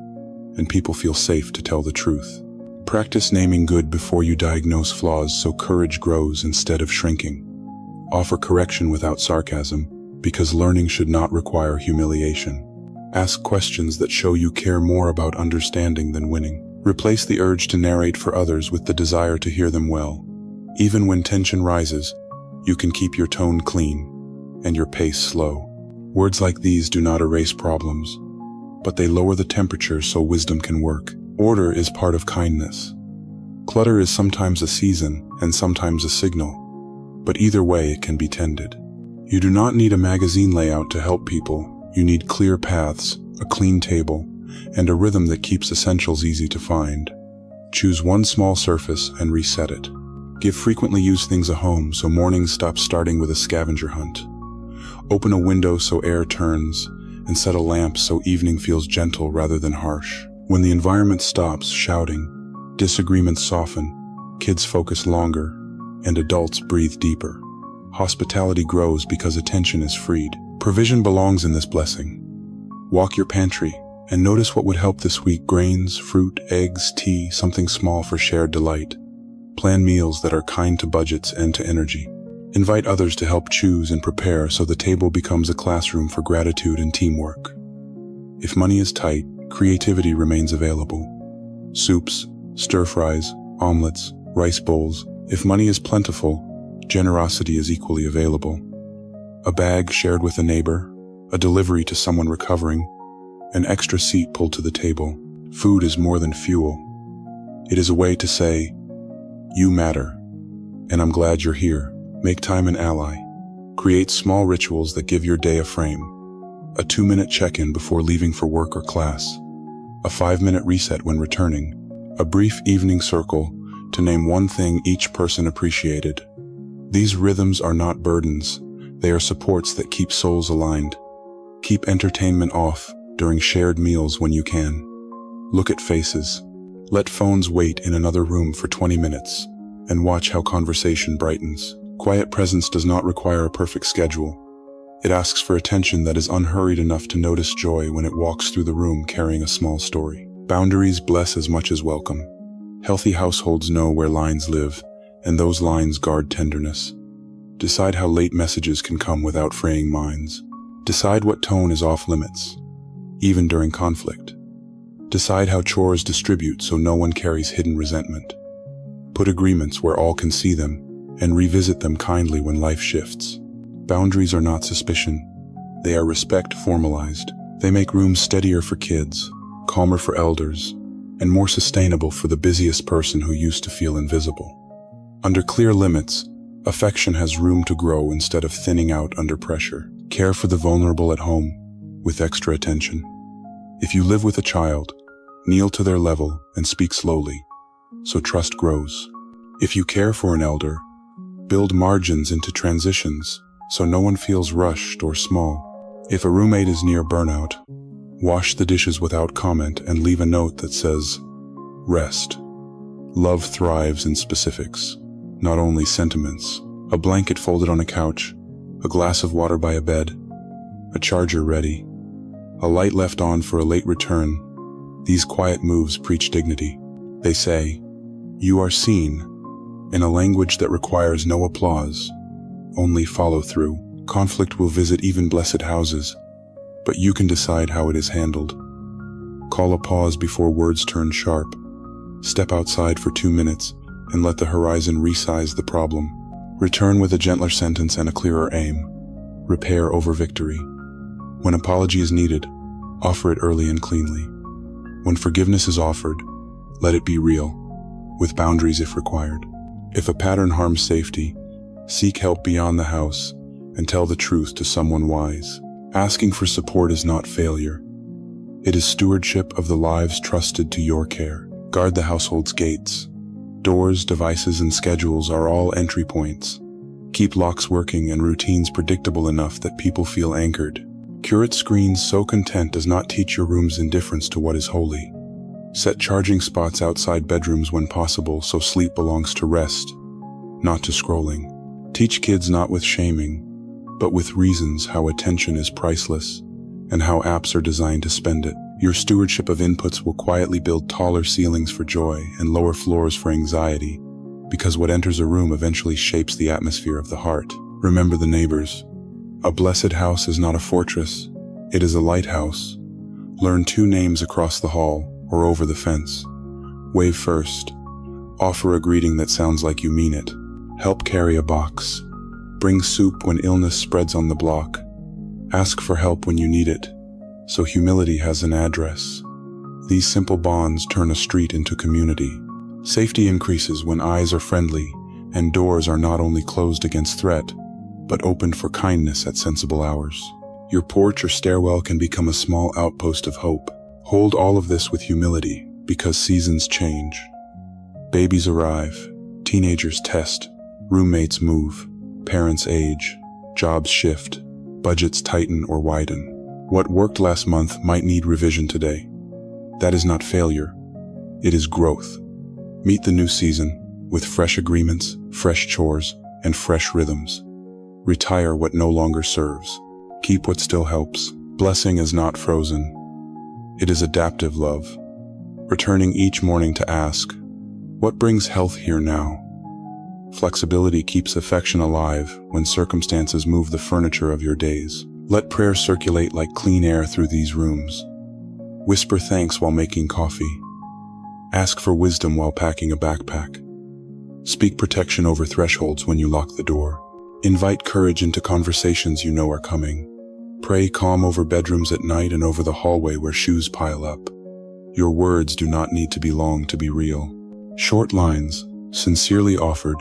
and people feel safe to tell the truth. Practice naming good before you diagnose flaws so courage grows instead of shrinking. Offer correction without sarcasm, because learning should not require humiliation. Ask questions that show you care more about understanding than winning. Replace the urge to narrate for others with the desire to hear them well. Even when tension rises, you can keep your tone clean and your pace slow. Words like these do not erase problems, but they lower the temperature so wisdom can work. Order is part of kindness. Clutter is sometimes a season and sometimes a signal, but either way it can be tended. You do not need a magazine layout to help people. You need clear paths, a clean table, and a rhythm that keeps essentials easy to find. Choose one small surface and reset it. Give frequently used things a home so mornings stop starting with a scavenger hunt. Open a window so air turns, and set a lamp so evening feels gentle rather than harsh. When the environment stops shouting, disagreements soften, kids focus longer, and adults breathe deeper. Hospitality grows because attention is freed. Provision belongs in this blessing. Walk your pantry and notice what would help this week: grains, fruit, eggs, tea, something small for shared delight. Plan meals that are kind to budgets and to energy. Invite others to help choose and prepare so the table becomes a classroom for gratitude and teamwork. If money is tight, creativity remains available. Soups, stir-fries, omelets, rice bowls. If money is plentiful, generosity is equally available. A bag shared with a neighbor, a delivery to someone recovering, an extra seat pulled to the table. Food is more than fuel. It is a way to say, "You matter, and I'm glad you're here." Make time an ally. Create small rituals that give your day a frame. A 2-minute check-in before leaving for work or class. A 5-minute reset when returning. A brief evening circle to name one thing each person appreciated. These rhythms are not burdens. They are supports that keep souls aligned. Keep entertainment off during shared meals when you can. Look at faces. Let phones wait in another room for 20 minutes and watch how conversation brightens. Quiet presence does not require a perfect schedule. It asks for attention that is unhurried enough to notice joy when it walks through the room carrying a small story. Boundaries bless as much as welcome. Healthy households know where lines live, and those lines guard tenderness. Decide how late messages can come without fraying minds. Decide what tone is off limits, even during conflict. Decide how chores distribute so no one carries hidden resentment. Put agreements where all can see them, and revisit them kindly when life shifts. Boundaries are not suspicion. They are respect formalized. They make rooms steadier for kids, calmer for elders, and more sustainable for the busiest person who used to feel invisible. Under clear limits, affection has room to grow instead of thinning out under pressure. Care for the vulnerable at home with extra attention. If you live with a child, kneel to their level and speak slowly, so trust grows. If you care for an elder, build margins into transitions so no one feels rushed or small. If a roommate is near burnout, wash the dishes without comment and leave a note that says, "Rest." Love thrives in specifics, not only sentiments. A blanket folded on a couch, a glass of water by a bed, a charger ready, a light left on for a late return. These quiet moves preach dignity. They say, "You are seen," in a language that requires no applause, only follow through. Conflict will visit even blessed houses, but you can decide how it is handled. Call a pause before words turn sharp. Step outside for 2 minutes and let the horizon resize the problem. Return with a gentler sentence and a clearer aim. Repair over victory. When apology is needed, offer it early and cleanly. When forgiveness is offered, let it be real, with boundaries if required. If a pattern harms safety, seek help beyond the house and tell the truth to someone wise. Asking for support is not failure. It is stewardship of the lives trusted to your care. Guard the household's gates. Doors, devices, and schedules are all entry points. Keep locks working and routines predictable enough that people feel anchored. Curate screens so content does not teach your room's indifference to what is holy. Set charging spots outside bedrooms when possible so sleep belongs to rest, not to scrolling. Teach kids not with shaming, but with reasons how attention is priceless and how apps are designed to spend it. Your stewardship of inputs will quietly build taller ceilings for joy and lower floors for anxiety, because what enters a room eventually shapes the atmosphere of the heart. Remember the neighbors. A blessed house is not a fortress, it is a lighthouse. Learn 2 names across the hall or over the fence. Wave first. Offer a greeting that sounds like you mean it. Help carry a box. Bring soup when illness spreads on the block. Ask for help when you need it, so humility has an address. These simple bonds turn a street into community. Safety increases when eyes are friendly and doors are not only closed against threat, but opened for kindness at sensible hours. Your porch or stairwell can become a small outpost of hope. Hold all of this with humility, because seasons change. Babies arrive, teenagers test, roommates move, parents age, jobs shift, budgets tighten or widen. What worked last month might need revision today. That is not failure, it is growth. Meet the new season with fresh agreements, fresh chores, and fresh rhythms. Retire what no longer serves. Keep what still helps. Blessing is not frozen. It is adaptive love. Returning each morning to ask, what brings health here now? Flexibility keeps affection alive when circumstances move the furniture of your days. Let prayer circulate like clean air through these rooms. Whisper thanks while making coffee. Ask for wisdom while packing a backpack. Speak protection over thresholds when you lock the door. Invite courage into conversations you know are coming. Pray calm over bedrooms at night and over the hallway where shoes pile up. Your words do not need to be long to be real. Short lines, sincerely offered,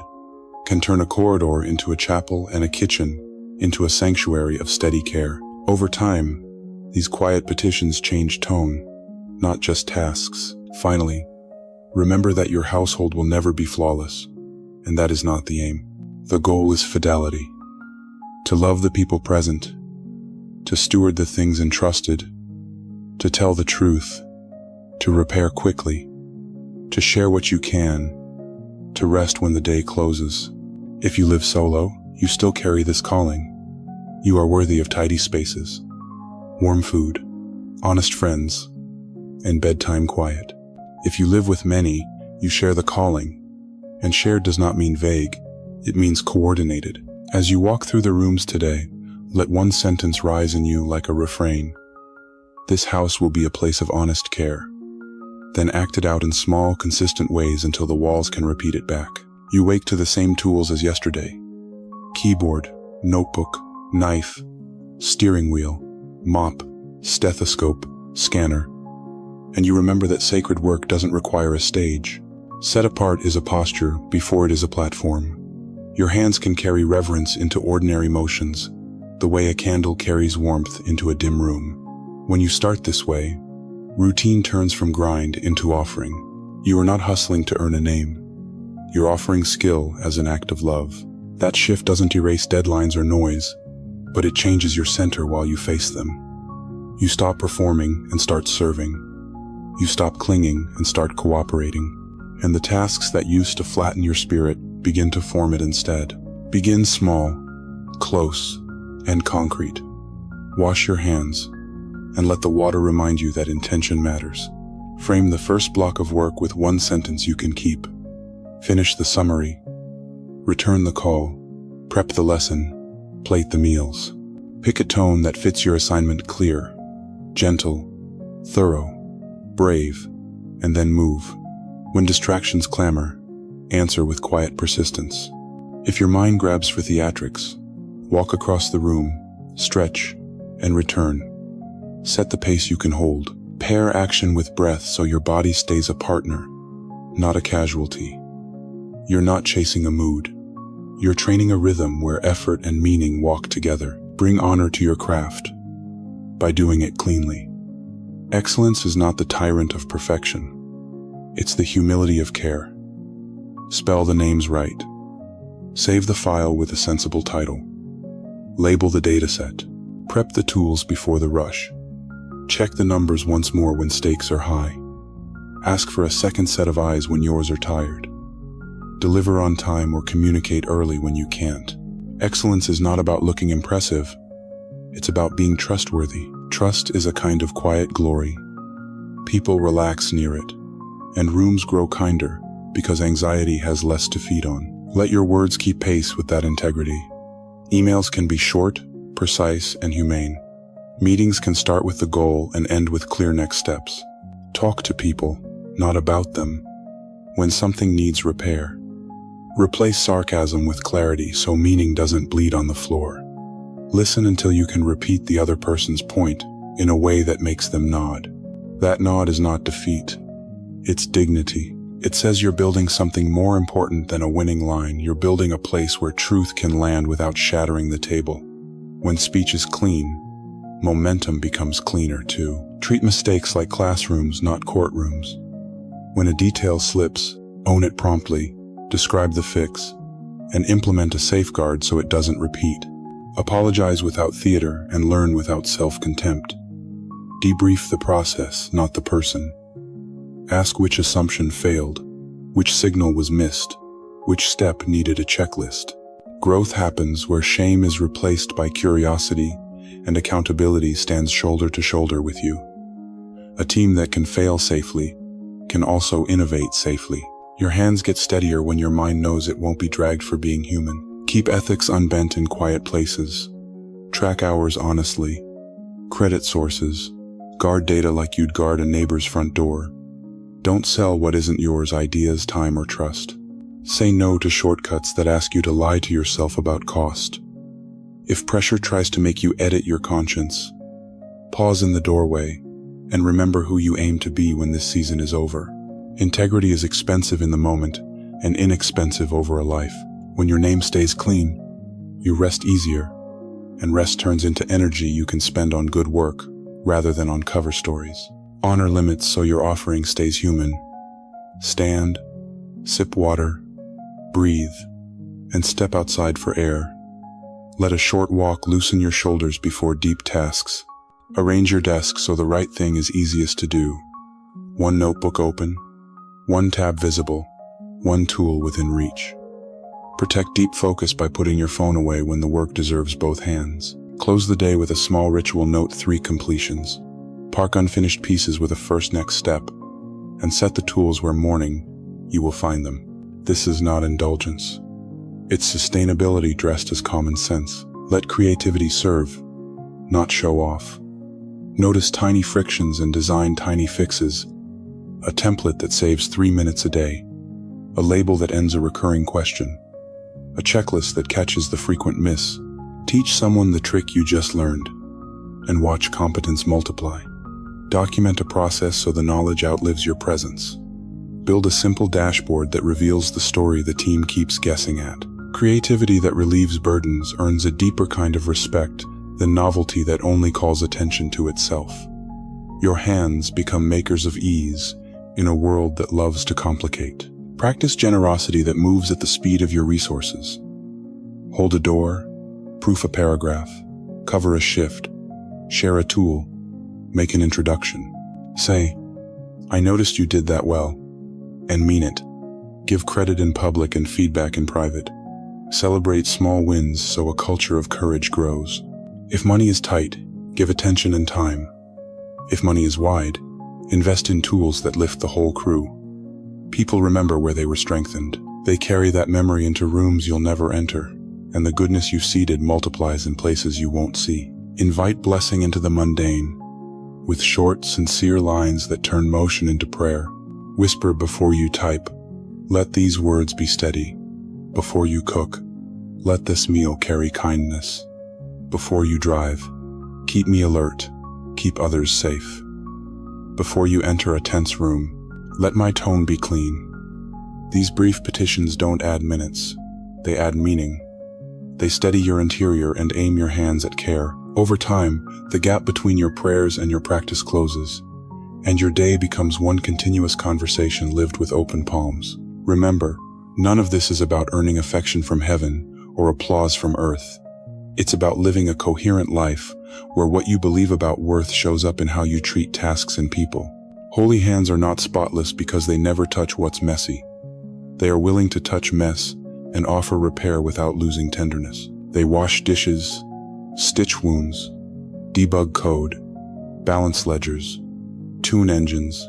can turn a corridor into a chapel and a kitchen into a sanctuary of steady care. Over time, these quiet petitions change tone, not just tasks. Finally, remember that your household will never be flawless, and that is not the aim. The goal is fidelity. To love the people present, to steward the things entrusted, to tell the truth, to repair quickly, to share what you can, to rest when the day closes. If you live solo, you still carry this calling. You are worthy of tidy spaces, warm food, honest friends, and bedtime quiet. If you live with many, you share the calling. And shared does not mean vague, it means coordinated. As you walk through the rooms today, let one sentence rise in you like a refrain. This house will be a place of honest care. Then act it out in small, consistent ways until the walls can repeat it back. You wake to the same tools as yesterday. Keyboard, notebook, knife, steering wheel, mop, stethoscope, scanner. And you remember that sacred work doesn't require a stage. Set apart is a posture before it is a platform. Your hands can carry reverence into ordinary motions, the way a candle carries warmth into a dim room. When you start this way, routine turns from grind into offering. You are not hustling to earn a name. You're offering skill as an act of love. That shift doesn't erase deadlines or noise, but it changes your center while you face them. You stop performing and start serving. You stop clinging and start cooperating. And the tasks that used to flatten your spirit begin to form it instead. Begin small, close, and concrete. Wash your hands, and let the water remind you that intention matters. Frame the first block of work with one sentence you can keep. Finish the summary. Return the call. Prep the lesson. Plate the meals. Pick a tone that fits your assignment: clear, gentle, thorough, brave, and then move. When distractions clamor, answer with quiet persistence. If your mind grabs for theatrics, walk across the room, stretch, and return. Set the pace you can hold. Pair action with breath so your body stays a partner, not a casualty. You're not chasing a mood. You're training a rhythm where effort and meaning walk together. Bring honor to your craft by doing it cleanly. Excellence is not the tyrant of perfection. It's the humility of care. Spell the names right. Save the file with a sensible title. Label the dataset. Prep the tools before the rush. Check the numbers once more when stakes are high. Ask for a second set of eyes when yours are tired. Deliver on time or communicate early when you can't. Excellence is not about looking impressive. It's about being trustworthy. Trust is a kind of quiet glory. People relax near it, and rooms grow kinder because anxiety has less to feed on. Let your words keep pace with that integrity. Emails can be short, precise, and humane. Meetings can start with the goal and end with clear next steps. Talk to people, not about them. When something needs repair, replace sarcasm with clarity so meaning doesn't bleed on the floor. Listen until you can repeat the other person's point in a way that makes them nod. That nod is not defeat. It's dignity. It says you're building something more important than a winning line. You're building a place where truth can land without shattering the table. When speech is clean, momentum becomes cleaner too. Treat mistakes like classrooms, not courtrooms. When a detail slips, Own it promptly, describe the fix, and implement a safeguard so it doesn't repeat. Apologize without theater and learn without self-contempt. Debrief the process, not the person. Ask which assumption failed, which signal was missed, which step needed a checklist. Growth happens where shame is replaced by curiosity and accountability stands shoulder to shoulder with you. A team that can fail safely can also innovate safely. Your hands get steadier when your mind knows it won't be dragged for being human. Keep ethics unbent in quiet places. Track hours honestly. Credit sources. Guard data like you'd guard a neighbor's front door. Don't sell what isn't yours: ideas, time, or trust. Say no to shortcuts that ask you to lie to yourself about cost. If pressure tries to make you edit your conscience, pause in the doorway and remember who you aim to be when this season is over. Integrity is expensive in the moment and inexpensive over a life. When your name stays clean, you rest easier, and rest turns into energy you can spend on good work rather than on cover stories. Honor limits so your offering stays human. Stand, sip water, breathe, and step outside for air. Let a short walk loosen your shoulders before deep tasks. Arrange your desk so the right thing is easiest to do. One notebook open, one tab visible, one tool within reach. Protect deep focus by putting your phone away when the work deserves both hands. Close the day with a small ritual. Note 3 completions. Park unfinished pieces with a first next step, and set the tools where morning you will find them. This is not indulgence. It's sustainability dressed as common sense. Let creativity serve, not show off. Notice tiny frictions and design tiny fixes. A template that saves 3 minutes a day. A label that ends a recurring question. A checklist that catches the frequent miss. Teach someone the trick you just learned, and watch competence multiply. Document a process so the knowledge outlives your presence. Build a simple dashboard that reveals the story the team keeps guessing at. Creativity that relieves burdens earns a deeper kind of respect than novelty that only calls attention to itself. Your hands become makers of ease in a world that loves to complicate. Practice generosity that moves at the speed of your resources. Hold a door, proof a paragraph, cover a shift, share a tool, make an introduction. Say, "I noticed you did that well," and mean it. Give credit in public and feedback in private. Celebrate small wins so a culture of courage grows. If money is tight, give attention and time. If money is wide, invest in tools that lift the whole crew. People remember where they were strengthened. They carry that memory into rooms you'll never enter, and the goodness you seeded multiplies in places you won't see. Invite blessing into the mundane, with short, sincere lines that turn motion into prayer. Whisper before you type, "Let these words be steady." Before you cook, let this meal carry kindness. Before you drive, keep me alert, keep others safe. Before you enter a tense room, let my tone be clean. These brief petitions don't add minutes, they add meaning. They steady your interior and aim your hands at care. Over time, the gap between your prayers and your practice closes, and your day becomes one continuous conversation lived with open palms. Remember, none of this is about earning affection from heaven or applause from earth. It's about living a coherent life where what you believe about worth shows up in how you treat tasks and people. Holy hands are not spotless because they never touch what's messy. They are willing to touch mess and offer repair without losing tenderness. They wash dishes, stitch wounds, debug code, balance ledgers, tune engines,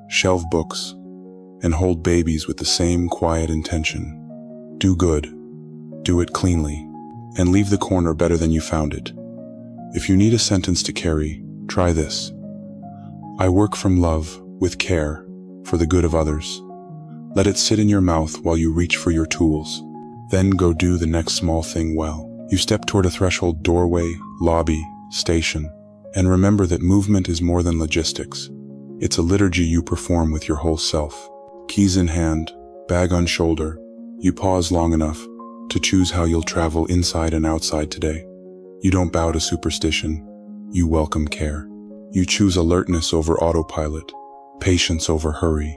shelve books, and hold babies with the same quiet intention. Do good, do it cleanly, and leave the corner better than you found it. If you need a sentence to carry, try this. I work from love, with care, for the good of others. Let it sit in your mouth while you reach for your tools. Then go do the next small thing well. You step toward a threshold, doorway, lobby, station, and remember that movement is more than logistics. It's a liturgy you perform with your whole self. Keys in hand, bag on shoulder, you pause long enough to choose how you'll travel inside and outside today. You don't bow to superstition, you welcome care. You choose alertness over autopilot, patience over hurry,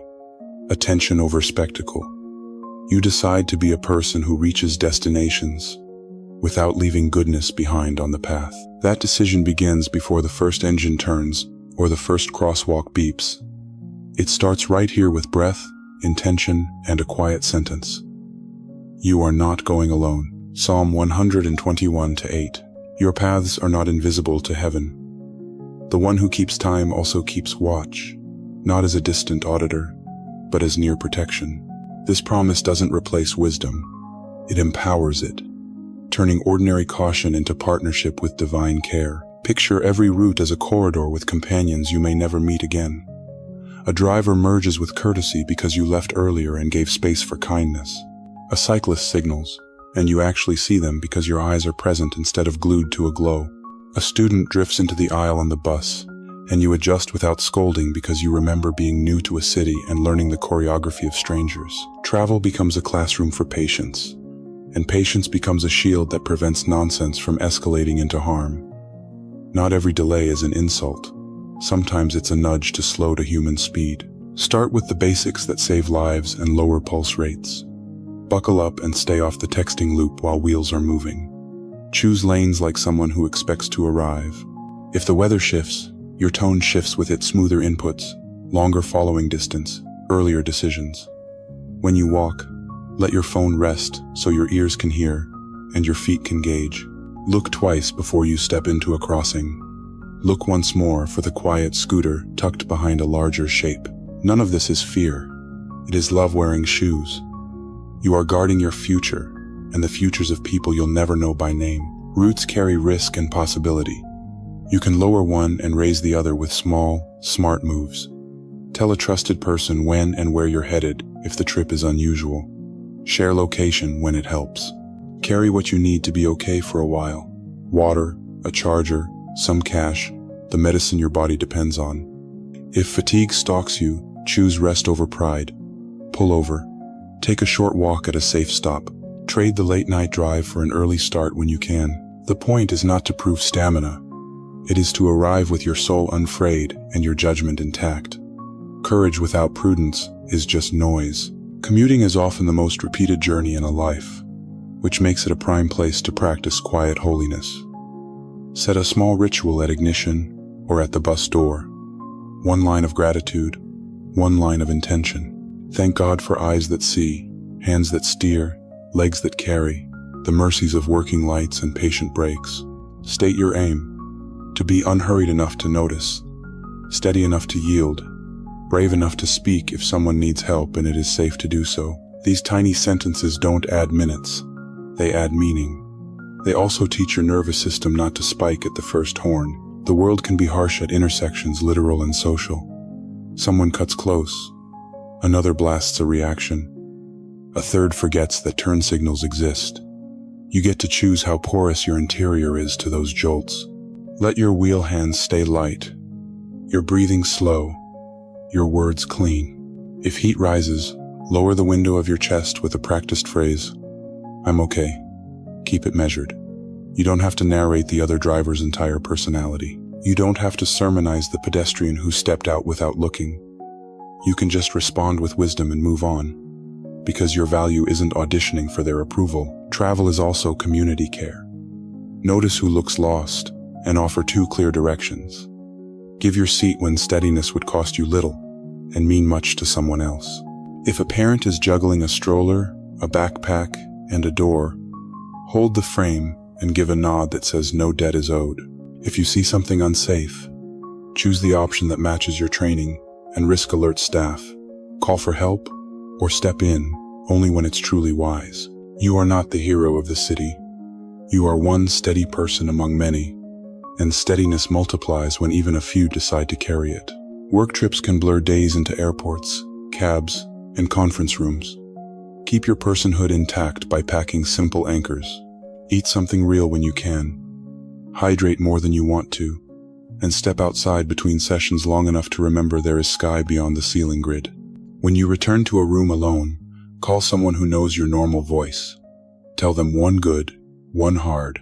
attention over spectacle. You decide to be a person who reaches destinations without leaving goodness behind on the path. That decision begins before the first engine turns or the first crosswalk beeps. It starts right here with breath, intention, and a quiet sentence. You are not going alone. Psalm 121:8. Your paths are not invisible to heaven. The one who keeps time also keeps watch, not as a distant auditor, but as near protection. This promise doesn't replace wisdom. It empowers it, turning ordinary caution into partnership with divine care. Picture every route as a corridor with companions you may never meet again. A driver merges with courtesy because you left earlier and gave space for kindness. A cyclist signals, and you actually see them because your eyes are present instead of glued to a glow. A student drifts into the aisle on the bus, and you adjust without scolding because you remember being new to a city and learning the choreography of strangers. Travel becomes a classroom for patience, and patience becomes a shield that prevents nonsense from escalating into harm. Not every delay is an insult. Sometimes it's a nudge to slow to human speed. Start with the basics that save lives and lower pulse rates. Buckle up and stay off the texting loop while wheels are moving. Choose lanes like someone who expects to arrive. If the weather shifts, your tone shifts with it. Smoother inputs, longer following distance, earlier decisions. When you walk, let your phone rest so your ears can hear and your feet can gauge. Look twice before you step into a crossing. Look once more for the quiet scooter tucked behind a larger shape. None of this is fear. It is love wearing shoes. You are guarding your future and the futures of people you'll never know by name. Routes carry risk and possibility. You can lower one and raise the other with small, smart moves. Tell a trusted person when and where you're headed if the trip is unusual. Share location when it helps. Carry what you need to be okay for a while. Water, a charger, some cash, the medicine your body depends on. If fatigue stalks you, choose rest over pride. Pull over. Take a short walk at a safe stop. Trade the late-night drive for an early start when you can. The point is not to prove stamina. It is to arrive with your soul unfrayed and your judgment intact. Courage without prudence is just noise. Commuting is often the most repeated journey in a life, which makes it a prime place to practice quiet holiness. Set a small ritual at ignition or at the bus door. One line of gratitude, one line of intention. Thank God for eyes that see, hands that steer, legs that carry, the mercies of working lights and patient brakes. State your aim: to be unhurried enough to notice, steady enough to yield, brave enough to speak if someone needs help and it is safe to do so. These tiny sentences don't add minutes, they add meaning. They also teach your nervous system not to spike at the first horn. The world can be harsh at intersections, literal and social. Someone cuts close, another blasts a reaction. A third forgets that turn signals exist. You get to choose how porous your interior is to those jolts. Let your wheel hands stay light, your breathing slow, your words clean. If heat rises, lower the window of your chest with a practiced phrase, "I'm okay." Keep it measured. You don't have to narrate the other driver's entire personality. You don't have to sermonize the pedestrian who stepped out without looking. You can just respond with wisdom and move on, because your value isn't auditioning for their approval. Travel is also community care. Notice who looks lost and offer 2 clear directions. Give your seat when steadiness would cost you little and mean much to someone else. If a parent is juggling a stroller, a backpack, and a door, hold the frame and give a nod that says no debt is owed. If you see something unsafe, choose the option that matches your training and risk alert staff. Call for help or step in only when it's truly wise. You are not the hero of the city. You are one steady person among many, and steadiness multiplies when even a few decide to carry it. Work trips can blur days into airports, cabs, and conference rooms. Keep your personhood intact by packing simple anchors. Eat something real when you can. Hydrate more than you want to, and step outside between sessions long enough to remember there is sky beyond the ceiling grid. When you return to a room alone, call someone who knows your normal voice. Tell them one good, one hard,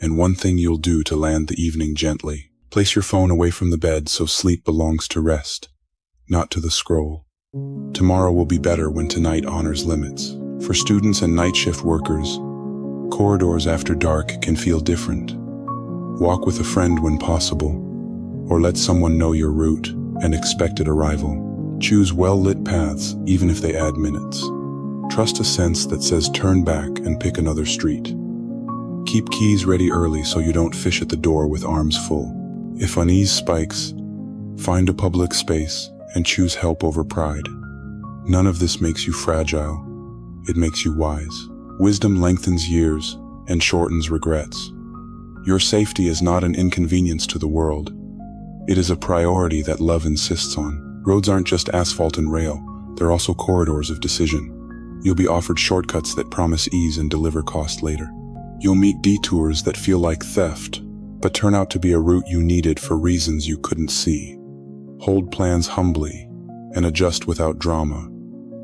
and one thing you'll do to land the evening gently. Place your phone away from the bed so sleep belongs to rest, not to the scroll. Tomorrow will be better when tonight honors limits. For students and night shift workers, corridors after dark can feel different. Walk with a friend when possible, or let someone know your route and expected arrival. Choose well-lit paths, even if they add minutes. Trust a sense that says turn back and pick another street. Keep keys ready early so you don't fish at the door with arms full. If unease spikes, find a public space and choose help over pride. None of this makes you fragile. It makes you wise. Wisdom lengthens years and shortens regrets. Your safety is not an inconvenience to the world. It is a priority that love insists on. Roads aren't just asphalt and rail, they're also corridors of decision. You'll be offered shortcuts that promise ease and deliver cost later. You'll meet detours that feel like theft, but turn out to be a route you needed for reasons you couldn't see. Hold plans humbly and adjust without drama.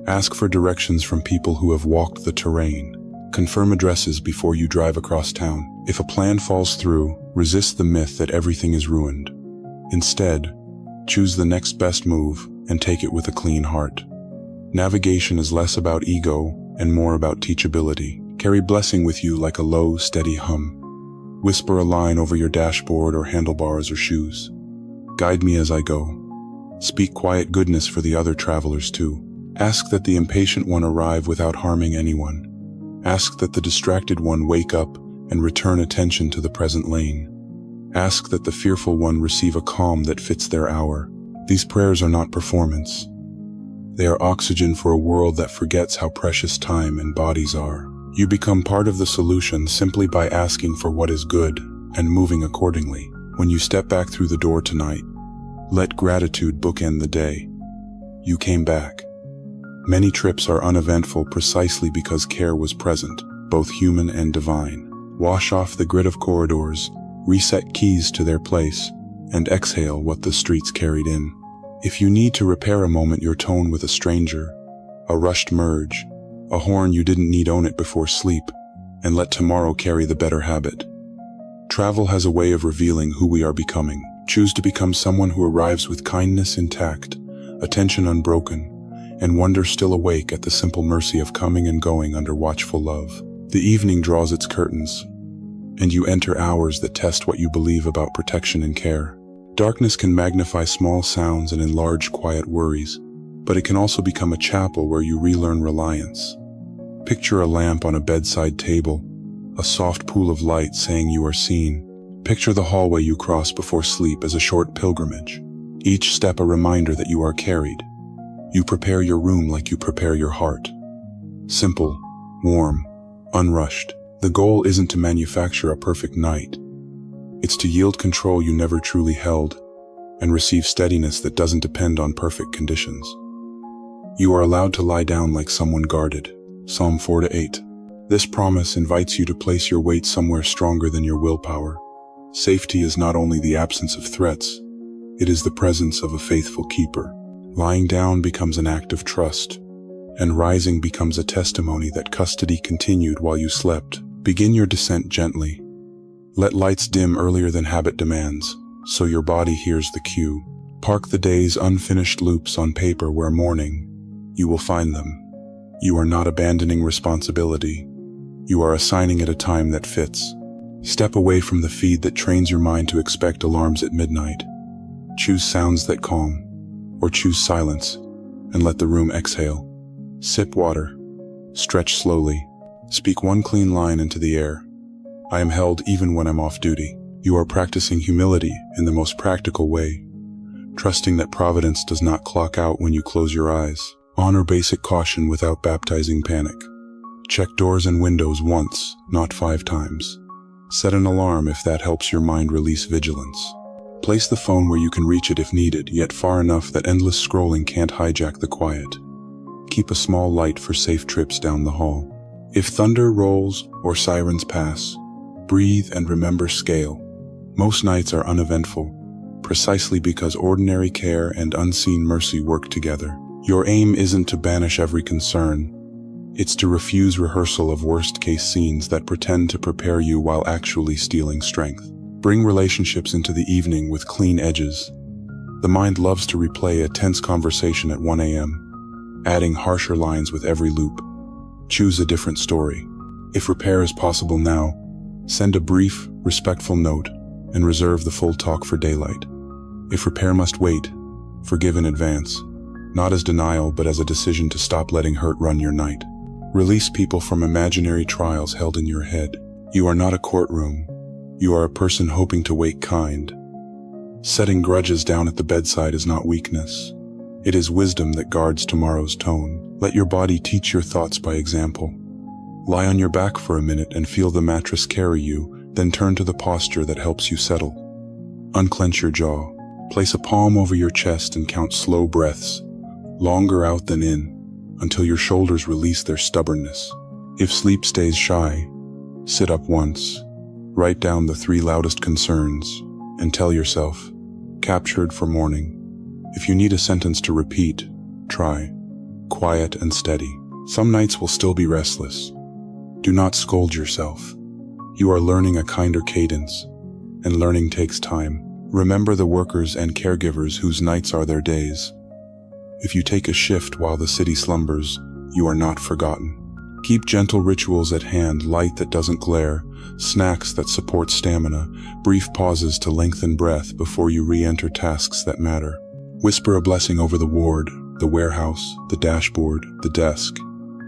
Ask for directions from people who have walked the terrain. Confirm addresses before you drive across town. If a plan falls through, resist the myth that everything is ruined. Instead, choose the next best move and take it with a clean heart. Navigation is less about ego and more about teachability. Carry blessing with you like a low, steady hum. Whisper a line over your dashboard or handlebars or shoes. Guide me as I go. Speak quiet goodness for the other travelers too. Ask that the impatient one arrive without harming anyone. Ask that the distracted one wake up and return attention to the present lane. Ask that the fearful one receive a calm that fits their hour. These prayers are not performance. They are oxygen for a world that forgets how precious time and bodies are. You become part of the solution simply by asking for what is good and moving accordingly. When you step back through the door tonight, let gratitude bookend the day. You came back. Many trips are uneventful precisely because care was present, both human and divine. Wash off the grit of corridors, reset keys to their place, and exhale what the streets carried in. If you need to repair a moment your tone with a stranger, a rushed merge, a horn you didn't need, own it before sleep, and let tomorrow carry the better habit. Travel has a way of revealing who we are becoming. Choose to become someone who arrives with kindness intact, attention unbroken, and wonder still awake at the simple mercy of coming and going under watchful love. The evening draws its curtains, and you enter hours that test what you believe about protection and care. Darkness can magnify small sounds and enlarge quiet worries, but it can also become a chapel where you relearn reliance. Picture a lamp on a bedside table, a soft pool of light saying you are seen. Picture the hallway you cross before sleep as a short pilgrimage, each step a reminder that you are carried. You prepare your room like you prepare your heart. Simple, warm, unrushed. The goal isn't to manufacture a perfect night. It's to yield control you never truly held and receive steadiness that doesn't depend on perfect conditions. You are allowed to lie down like someone guarded. Psalm 4-8. This promise invites you to place your weight somewhere stronger than your willpower. Safety is not only the absence of threats, it is the presence of a faithful keeper. Lying down becomes an act of trust, and rising becomes a testimony that custody continued while you slept. Begin your descent gently. Let lights dim earlier than habit demands, so your body hears the cue. Park the day's unfinished loops on paper where morning, you will find them. You are not abandoning responsibility. You are assigning it a time that fits. Step away from the feed that trains your mind to expect alarms at midnight. Choose sounds that calm, or choose silence, and let the room exhale. Sip water. Stretch slowly. Speak one clean line into the air. I am held even when I'm off duty. You are practicing humility in the most practical way, trusting that providence does not clock out when you close your eyes. Honor basic caution without baptizing panic. Check doors and windows once, not 5 times. Set an alarm if that helps your mind release vigilance. Place the phone where you can reach it if needed, yet far enough that endless scrolling can't hijack the quiet. Keep a small light for safe trips down the hall. If thunder rolls or sirens pass, breathe and remember scale. Most nights are uneventful, precisely because ordinary care and unseen mercy work together. Your aim isn't to banish every concern. It's to refuse rehearsal of worst-case scenes that pretend to prepare you while actually stealing strength. Bring relationships into the evening with clean edges. The mind loves to replay a tense conversation at 1 a.m. adding harsher lines with every loop. Choose a different story. If repair is possible now, send a brief, respectful note and reserve the full talk for daylight. If repair must wait, forgive in advance, not as denial but as a decision to stop letting hurt run your night. Release people from imaginary trials held in your head. You are not a courtroom. You are a person hoping to wake kind. Setting grudges down at the bedside is not weakness. It is wisdom that guards tomorrow's tone. Let your body teach your thoughts by example. Lie on your back for a minute and feel the mattress carry you, then turn to the posture that helps you settle. Unclench your jaw. Place a palm over your chest and count slow breaths, longer out than in, until your shoulders release their stubbornness. If sleep stays shy, sit up once, write down the 3 loudest concerns, and tell yourself, captured for morning. If you need a sentence to repeat, try, quiet and steady. Some nights will still be restless. Do not scold yourself. You are learning a kinder cadence, and learning takes time. Remember the workers and caregivers whose nights are their days. If you take a shift while the city slumbers, you are not forgotten. Keep gentle rituals at hand, light that doesn't glare, snacks that support stamina, brief pauses to lengthen breath before you re-enter tasks that matter. Whisper a blessing over the ward, the warehouse, the dashboard, the desk.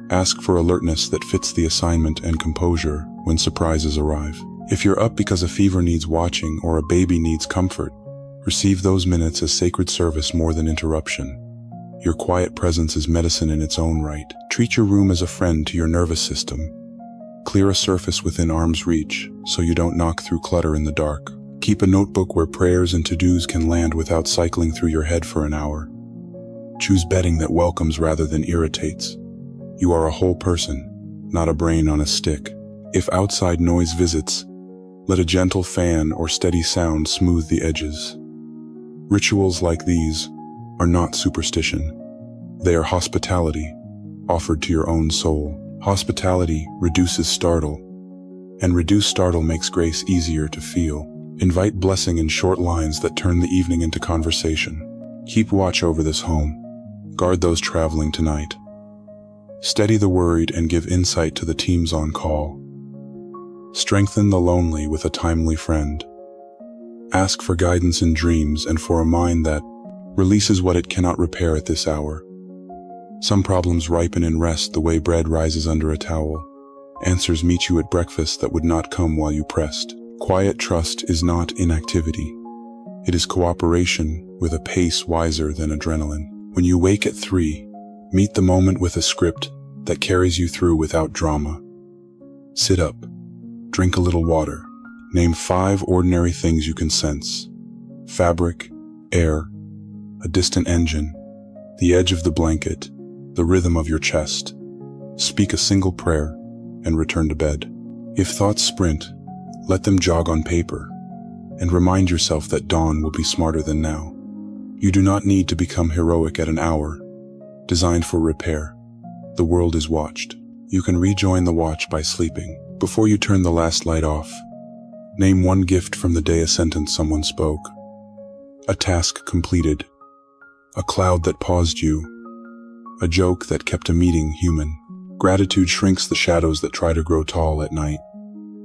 Ask for alertness that fits the assignment and composure when surprises arrive. If you're up because a fever needs watching or a baby needs comfort, receive those minutes as sacred service more than interruption. Your quiet presence is medicine in its own right. Treat your room as a friend to your nervous system. Clear a surface within arm's reach so you don't knock through clutter in the dark. Keep a notebook where prayers and to-dos can land without cycling through your head for an hour. Choose bedding that welcomes rather than irritates. You are a whole person, not a brain on a stick. If outside noise visits, let a gentle fan or steady sound smooth the edges. Rituals like these are not superstition. They are hospitality, offered to your own soul. Hospitality reduces startle, and reduced startle makes grace easier to feel. Invite blessing in short lines that turn the evening into conversation. Keep watch over this home. Guard those traveling tonight. Steady the worried and give insight to the teams on call. Strengthen the lonely with a timely friend. Ask for guidance in dreams and for a mind that releases what it cannot repair at this hour. Some problems ripen in rest the way bread rises under a towel. Answers meet you at breakfast that would not come while you pressed. Quiet trust is not inactivity. It is cooperation with a pace wiser than adrenaline. When you wake at 3, meet the moment with a script that carries you through without drama. Sit up. Drink a little water. Name 5 ordinary things you can sense. Fabric, air, a distant engine, the edge of the blanket, the rhythm of your chest. Speak a single prayer and return to bed. If thoughts sprint, let them jog on paper, and remind yourself that dawn will be smarter than now. You do not need to become heroic at an hour designed for repair. The world is watched. You can rejoin the watch by sleeping. Before you turn the last light off, name 1 gift from the day, a sentence someone spoke, a task completed, a cloud that paused you, a joke that kept a meeting human. Gratitude shrinks the shadows that try to grow tall at night.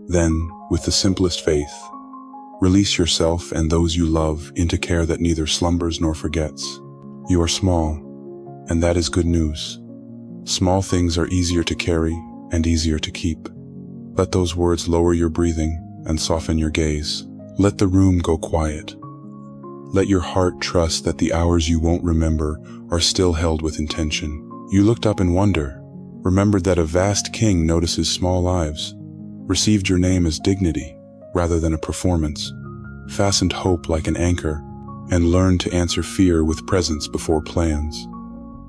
Then, with the simplest faith, release yourself and those you love into care that neither slumbers nor forgets. You are small, and that is good news. Small things are easier to carry and easier to keep. Let those words lower your breathing and soften your gaze. Let the room go quiet. Let your heart trust that the hours you won't remember are still held with intention. You looked up in wonder, remembered that a vast king notices small lives, received your name as dignity rather than a performance, fastened hope like an anchor, and learned to answer fear with presence before plans.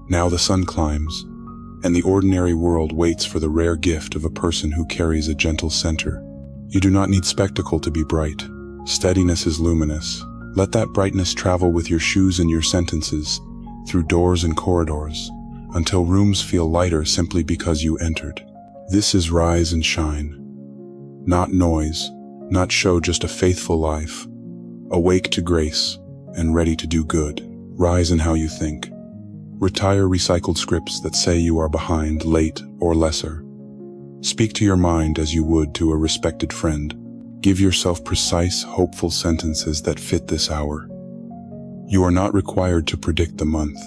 Now the sun climbs, and the ordinary world waits for the rare gift of a person who carries a gentle center. You do not need spectacle to be bright. Steadiness is luminous. Let that brightness travel with your shoes and your sentences, through doors and corridors, until rooms feel lighter simply because you entered. This is rise and shine. Not noise, not show, just a faithful life, awake to grace and ready to do good. Rise in how you think. Retire recycled scripts that say you are behind, late, or lesser. Speak to your mind as you would to a respected friend. Give yourself precise, hopeful sentences that fit this hour. You are not required to predict the month.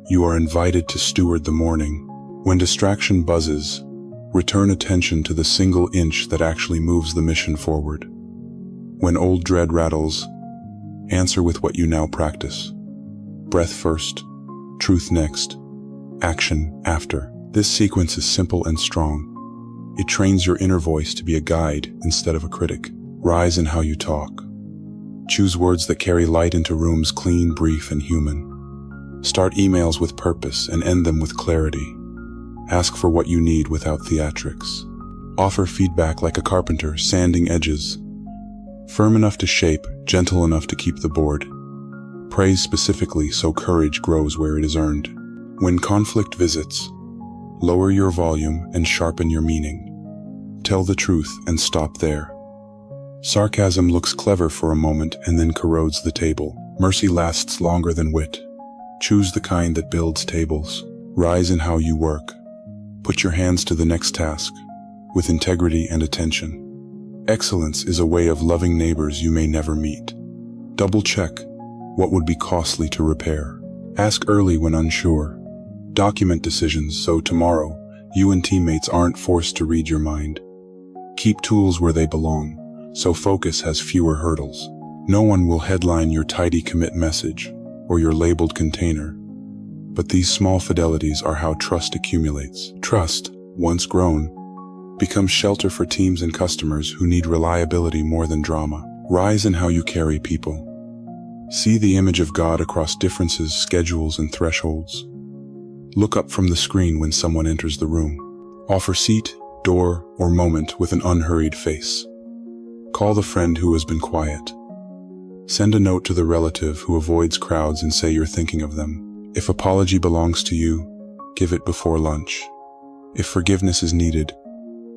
You are invited to steward the morning. When distraction buzzes, return attention to the single inch that actually moves the mission forward. When old dread rattles, answer with what you now practice. Breath first, truth next, action after. This sequence is simple and strong. It trains your inner voice to be a guide instead of a critic. Rise in how you talk. Choose words that carry light into rooms clean, brief, and human. Start emails with purpose and end them with clarity. Ask for what you need without theatrics. Offer feedback like a carpenter, sanding edges. Firm enough to shape, gentle enough to keep the board. Praise specifically so courage grows where it is earned. When conflict visits, lower your volume and sharpen your meaning. Tell the truth and stop there. Sarcasm looks clever for a moment and then corrodes the table. Mercy lasts longer than wit. Choose the kind that builds tables. Rise in how you work. Put your hands to the next task, with integrity and attention. Excellence is a way of loving neighbors you may never meet. Double check what would be costly to repair. Ask early when unsure. Document decisions so tomorrow you and teammates aren't forced to read your mind. Keep tools where they belong, so focus has fewer hurdles. No one will headline your tidy commit message or your labeled container. But these small fidelities are how trust accumulates. Trust, once grown, becomes shelter for teams and customers who need reliability more than drama. Rise in how you carry people. See the image of God across differences, schedules, and thresholds. Look up from the screen when someone enters the room. Offer seat, door, or moment with an unhurried face. Call the friend who has been quiet. Send a note to the relative who avoids crowds and say you're thinking of them. If apology belongs to you, give it before lunch. If forgiveness is needed,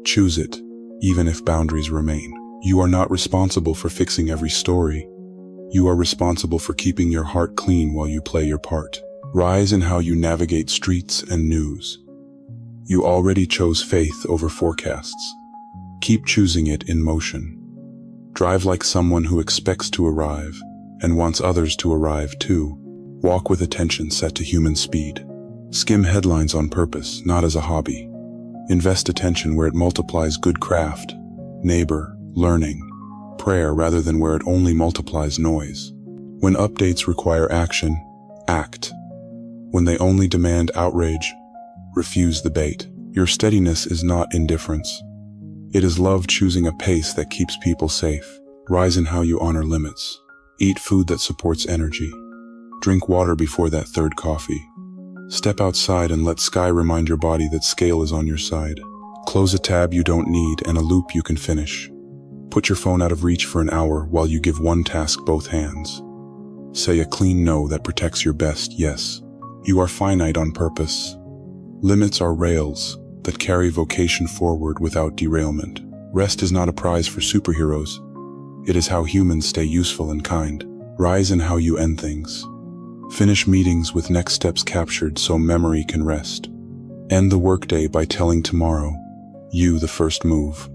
choose it, even if boundaries remain. You are not responsible for fixing every story. You are responsible for keeping your heart clean while you play your part. Rise in how you navigate streets and news. You already chose faith over forecasts. Keep choosing it in motion. Drive like someone who expects to arrive and wants others to arrive too. Walk with attention set to human speed. Skim headlines on purpose, not as a hobby. Invest attention where it multiplies good craft, neighbor, learning, prayer rather than where it only multiplies noise. When updates require action, act. When they only demand outrage, refuse the bait. Your steadiness is not indifference. It is love choosing a pace that keeps people safe. Rise in how you honor limits. Eat food that supports energy. Drink water before that third coffee. Step outside and let sky remind your body that scale is on your side. Close a tab you don't need and a loop you can finish. Put your phone out of reach for an hour while you give one task both hands. Say a clean no that protects your best yes. You are finite on purpose. Limits are rails that carry vocation forward without derailment. Rest is not a prize for superheroes. It is how humans stay useful and kind. Rise in how you end things. Finish meetings with next steps captured so memory can rest. End the workday by telling tomorrow, you the first move.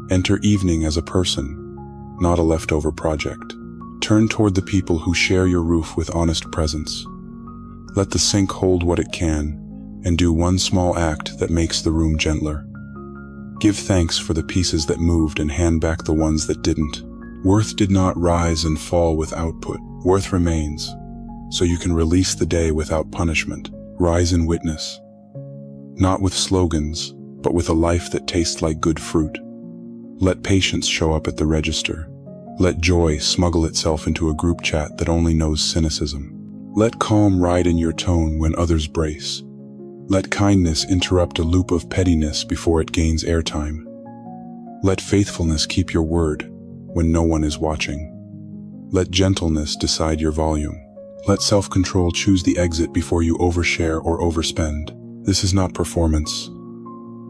Enter evening as a person, not a leftover project. Turn toward the people who share your roof with honest presence. Let the sink hold what it can, and do one small act that makes the room gentler. Give thanks for the pieces that moved and hand back the ones that didn't. Worth did not rise and fall with output. Worth remains, so you can release the day without punishment. Rise in witness. Not with slogans, but with a life that tastes like good fruit. Let patience show up at the register. Let joy smuggle itself into a group chat that only knows cynicism. Let calm ride in your tone when others brace. Let kindness interrupt a loop of pettiness before it gains airtime. Let faithfulness keep your word when no one is watching. Let gentleness decide your volume. Let self-control choose the exit before you overshare or overspend. This is not performance.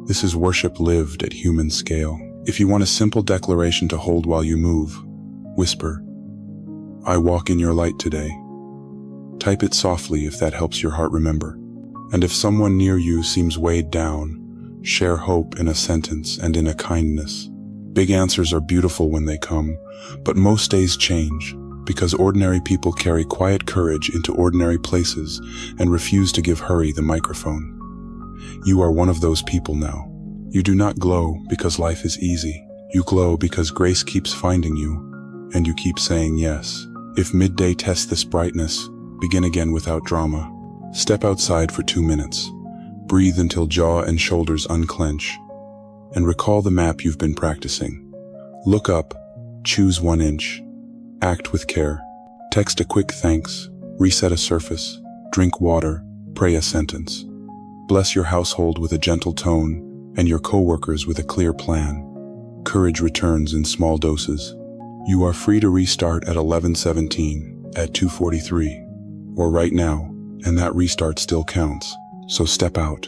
This is worship lived at human scale. If you want a simple declaration to hold while you move, whisper, I walk in your light today. Type it softly if that helps your heart remember. And if someone near you seems weighed down, share hope in a sentence and in a kindness. Big answers are beautiful when they come, but most days change, because ordinary people carry quiet courage into ordinary places and refuse to give hurry the microphone. You are one of those people now. You do not glow because life is easy. You glow because grace keeps finding you, and you keep saying yes. If midday tests this brightness, begin again without drama. Step outside for 2 minutes. Breathe until jaw and shoulders unclench, and recall the map you've been practicing. Look up, choose 1 inch, act with care, text a quick thanks, reset a surface, drink water, pray a sentence. Bless your household with a gentle tone, and your coworkers with a clear plan. Courage returns in small doses. You are free to restart at 11:17, at 2:43, or right now, and that restart still counts. So step out.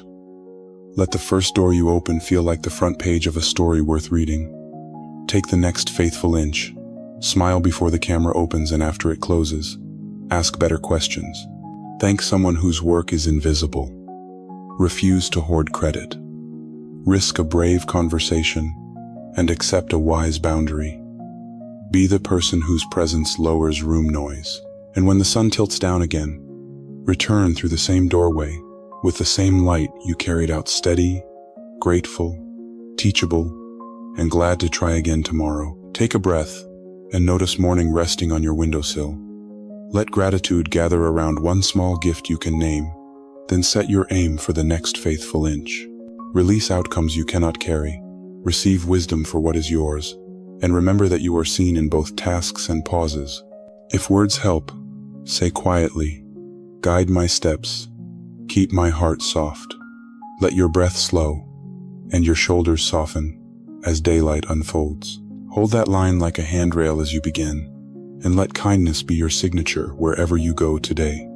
Let the first door you open feel like the front page of a story worth reading. Take the next faithful inch. Smile before the camera opens and after it closes. Ask better questions. Thank someone whose work is invisible. Refuse to hoard credit. Risk a brave conversation and accept a wise boundary. Be the person whose presence lowers room noise. And when the sun tilts down again, return through the same doorway with the same light you carried out, steady, grateful, teachable, and glad to try again tomorrow. Take a breath and notice morning resting on your windowsill. Let gratitude gather around one small gift you can name, then set your aim for the next faithful inch. Release outcomes you cannot carry. Receive wisdom for what is yours, and remember that you are seen in both tasks and pauses. If words help, say quietly, guide my steps, keep my heart soft. Let your breath slow, and your shoulders soften as daylight unfolds. Hold that line like a handrail as you begin, and let kindness be your signature wherever you go today.